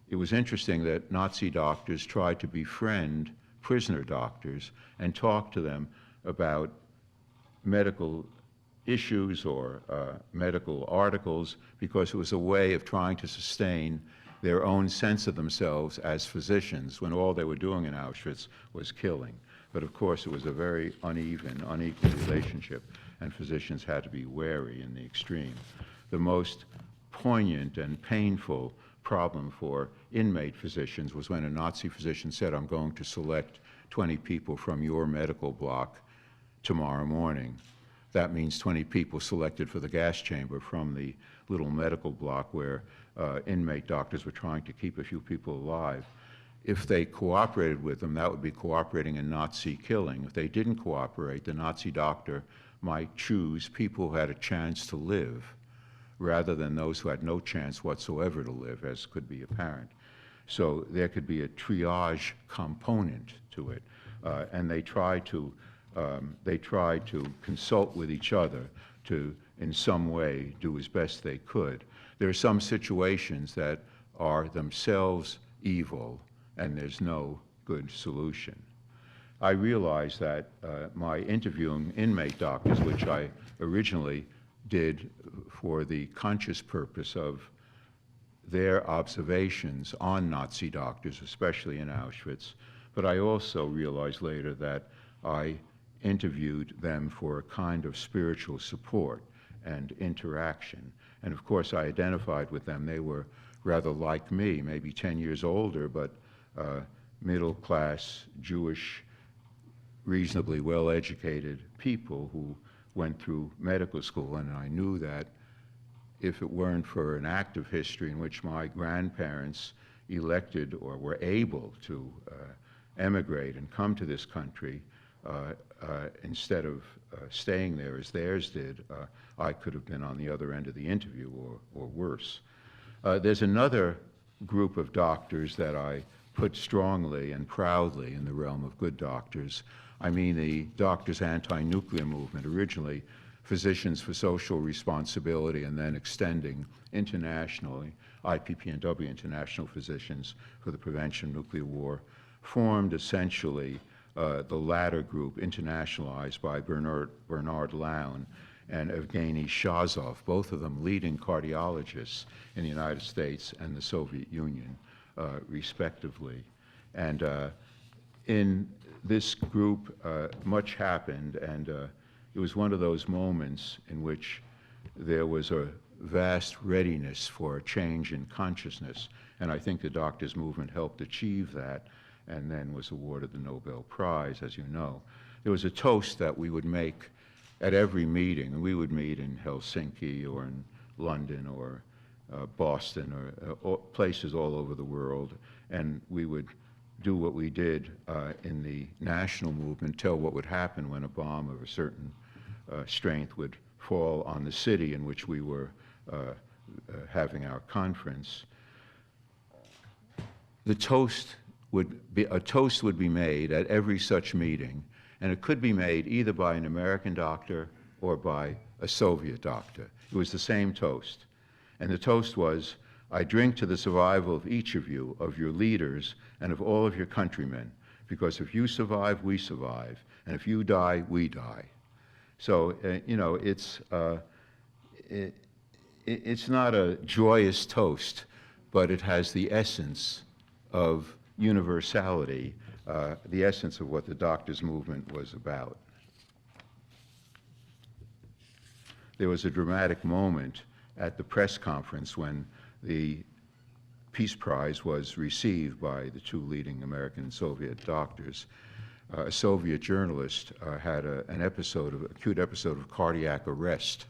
It was interesting that Nazi doctors tried to befriend prisoner doctors and talk to them about medical issues or medical articles, because it was a way of trying to sustain their own sense of themselves as physicians when all they were doing in Auschwitz was killing. But of course it was a very unequal relationship, and physicians had to be wary in the extreme. The most poignant and painful problem for inmate physicians was when a Nazi physician said, "I'm going to select 20 people from your medical block tomorrow morning." That means 20 people selected for the gas chamber from the little medical block where inmate doctors were trying to keep a few people alive. If they cooperated with them, that would be cooperating in Nazi killing. If they didn't cooperate, the Nazi doctor might choose people who had a chance to live rather than those who had no chance whatsoever to live, as could be apparent. So there could be a triage component to it, and they try to consult with each other to, in some way, do as best they could. There are some situations that are themselves evil, and there's no good solution. I realize that my interviewing inmate doctors, which I originally did for the conscious purpose of their observations on Nazi doctors, especially in Auschwitz, but I also realized later that I interviewed them for a kind of spiritual support and interaction. And of course I identified with them. They were rather like me, maybe 10 years older, but middle-class, Jewish, reasonably well-educated people who went through medical school. And I knew that if it weren't for an active history in which my grandparents elected or were able to emigrate and come to this country instead of staying there as theirs did, I could have been on the other end of the interview or worse. There's another group of doctors that I put strongly and proudly in the realm of good doctors. I mean the doctors' anti-nuclear movement, originally Physicians for Social Responsibility, and then extending internationally, IPPNW, International Physicians for the Prevention of Nuclear War, formed essentially the latter group, internationalized by Bernard Lown and Evgeny Shazov, both of them leading cardiologists in the United States and the Soviet Union, respectively. And in this group, much happened, and it was one of those moments in which there was a vast readiness for a change in consciousness, and I think the doctors' movement helped achieve that, and then was awarded the Nobel Prize, as you know. There was a toast that we would make at every meeting, and we would meet in Helsinki or in London or Boston or places all over the world, and we would do what we did in the national movement, tell what would happen when a bomb of a certain strength would fall on the city in which we were having our conference. A toast would be made at every such meeting, and it could be made either by an American doctor or by a Soviet doctor. It was the same toast. And the toast was, "I drink to the survival of each of you, of your leaders, and of all of your countrymen, because if you survive, we survive, and if you die, we die." So, you know, it's not a joyous toast, but it has the essence of universality, the essence of what the doctors' movement was about. There was a dramatic moment at the press conference when the Peace Prize was received by the two leading American and Soviet doctors. A Soviet journalist had an acute episode of cardiac arrest,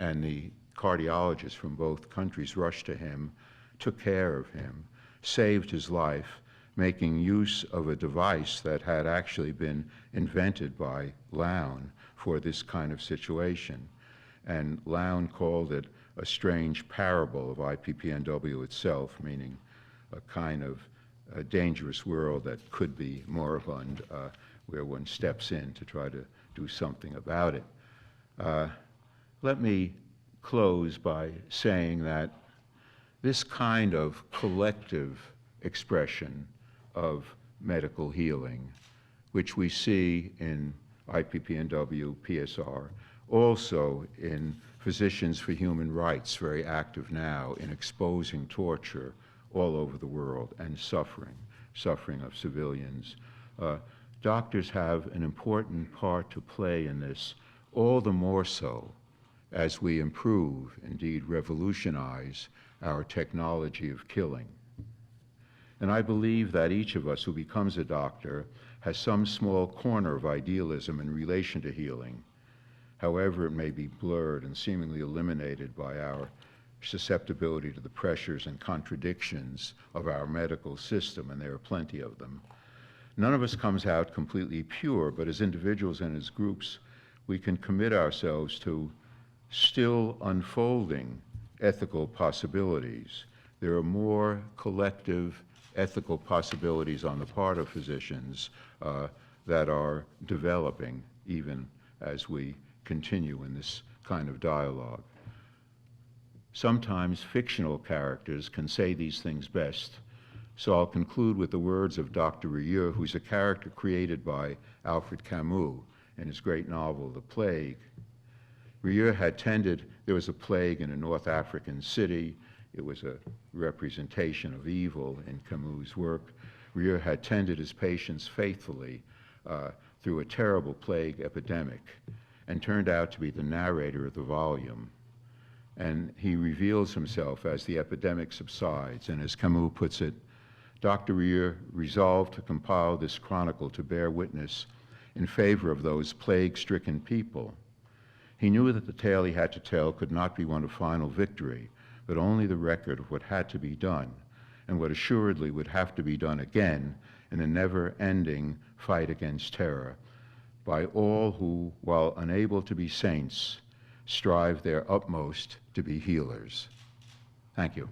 and the cardiologists from both countries rushed to him, took care of him, saved his life, making use of a device that had actually been invented by Lown for this kind of situation. And Lown called it a strange parable of IPPNW itself, meaning a kind of a dangerous world that could be moribund, where one steps in to try to do something about it. Let me close by saying that this kind of collective expression of medical healing, which we see in IPPNW, PSR, also in Physicians for Human Rights, very active now in exposing torture all over the world and suffering of civilians. Doctors have an important part to play in this, all the more so as we improve, indeed revolutionize, our technology of killing. And I believe that each of us who becomes a doctor has some small corner of idealism in relation to healing, however it may be blurred and seemingly eliminated by our susceptibility to the pressures and contradictions of our medical system, and there are plenty of them. None of us comes out completely pure, but as individuals and as groups, we can commit ourselves to still unfolding ethical possibilities. There are more collective ethical possibilities on the part of physicians that are developing even as we continue in this kind of dialogue. Sometimes fictional characters can say these things best. So I'll conclude with the words of Dr. Rieu, who's a character created by Alfred Camus in his great novel, The Plague. Rieu had tended, there was a plague in a North African city. It was a representation of evil in Camus' work. Rieu had tended his patients faithfully through a terrible plague epidemic and turned out to be the narrator of the volume. And he reveals himself as the epidemic subsides, and as Camus puts it, Dr. Rieu resolved to compile this chronicle to bear witness in favor of those plague-stricken people. He knew that the tale he had to tell could not be one of final victory, but only the record of what had to be done, and what assuredly would have to be done again in a never-ending fight against terror, by all who, while unable to be saints, strive their utmost to be healers. Thank you.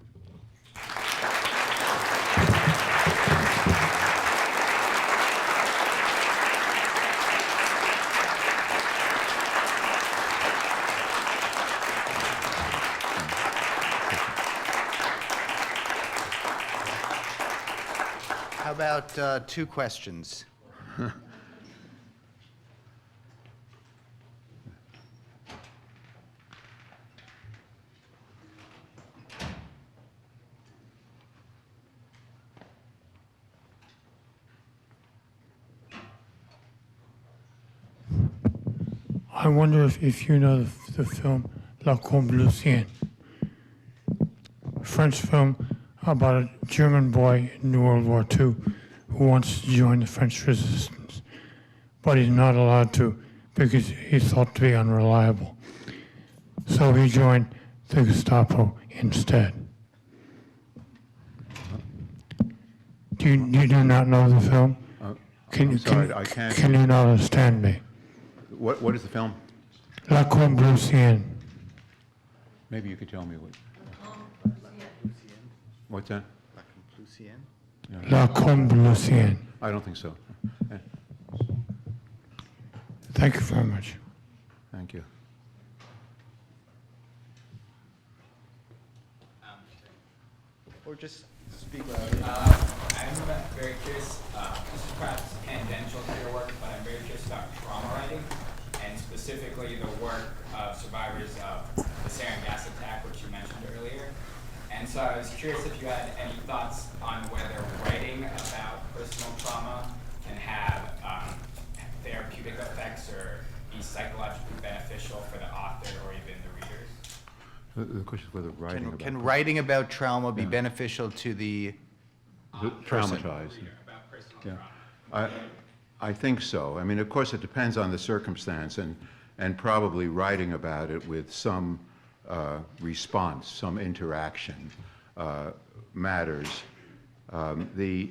How about 2 questions? I wonder if you know the film La Combe-Lucien, French film about a German boy in World War II who wants to join the French resistance, but he's not allowed to because he's thought to be unreliable. So he joined the Gestapo instead. You do not know the film? I'm sorry, I can't. Can you not understand me? What is the film? La Combe-Lucien. Maybe you could tell me what. What's that? La Combe-Lucien. I don't think so. Thank you very much. Thank you. Or just speak loud. I'm very curious, this is perhaps tangential to your work, but I'm very curious about trauma writing, and specifically the work of survivors of the sarin gas attack, which you mentioned earlier. And so I was curious if you had any thoughts on whether writing about personal trauma can have therapeutic effects or be psychologically beneficial for the author or even the readers. The question is whether writing about Can writing about trauma be beneficial to the traumatized. About personal Yeah. trauma. I think so. I mean, of course, it depends on the circumstance, and probably writing about it with some response, some interaction matters. The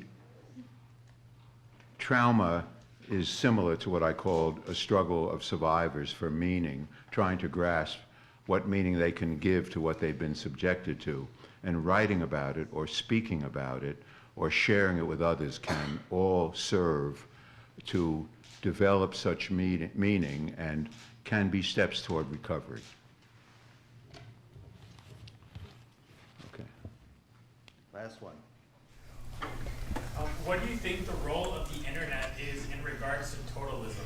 trauma is similar to what I called a struggle of survivors for meaning, trying to grasp what meaning they can give to what they've been subjected to, and writing about it or speaking about it or sharing it with others can all serve to develop such meaning and can be steps toward recovery. Okay. Last one. What do you think the role of the internet is in regards to totalism?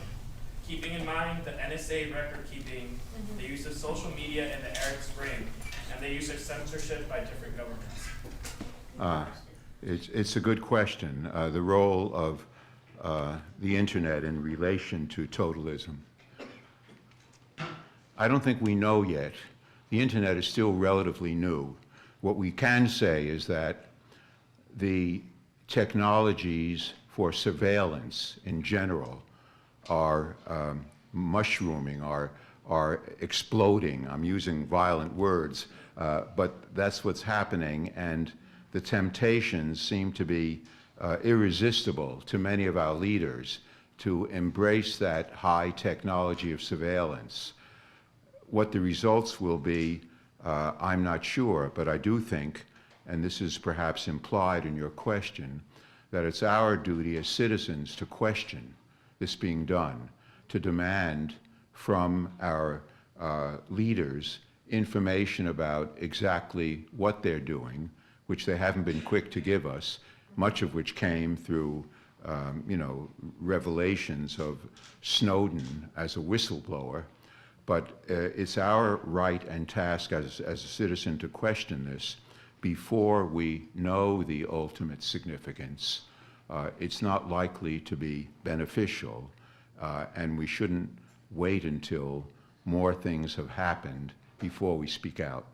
Keeping in mind the NSA record keeping, the use of social media and the Arab Spring, and the use of censorship by different governments? It's a good question. The role of the internet in relation to totalism. I don't think we know yet. The internet is still relatively new. What we can say is that the technologies for surveillance in general are mushrooming, are exploding. I'm using violent words, but that's what's happening, and the temptations seem to be irresistible to many of our leaders to embrace that high technology of surveillance. What the results will be, I'm not sure, but I do think, and this is perhaps implied in your question, that it's our duty as citizens to question this being done, to demand from our leaders information about exactly what they're doing, which they haven't been quick to give us, much of which came through revelations of Snowden as a whistleblower. But it's our right and task as a citizen to question this before we know the ultimate significance. It's not likely to be beneficial, and we shouldn't wait until more things have happened before we speak out.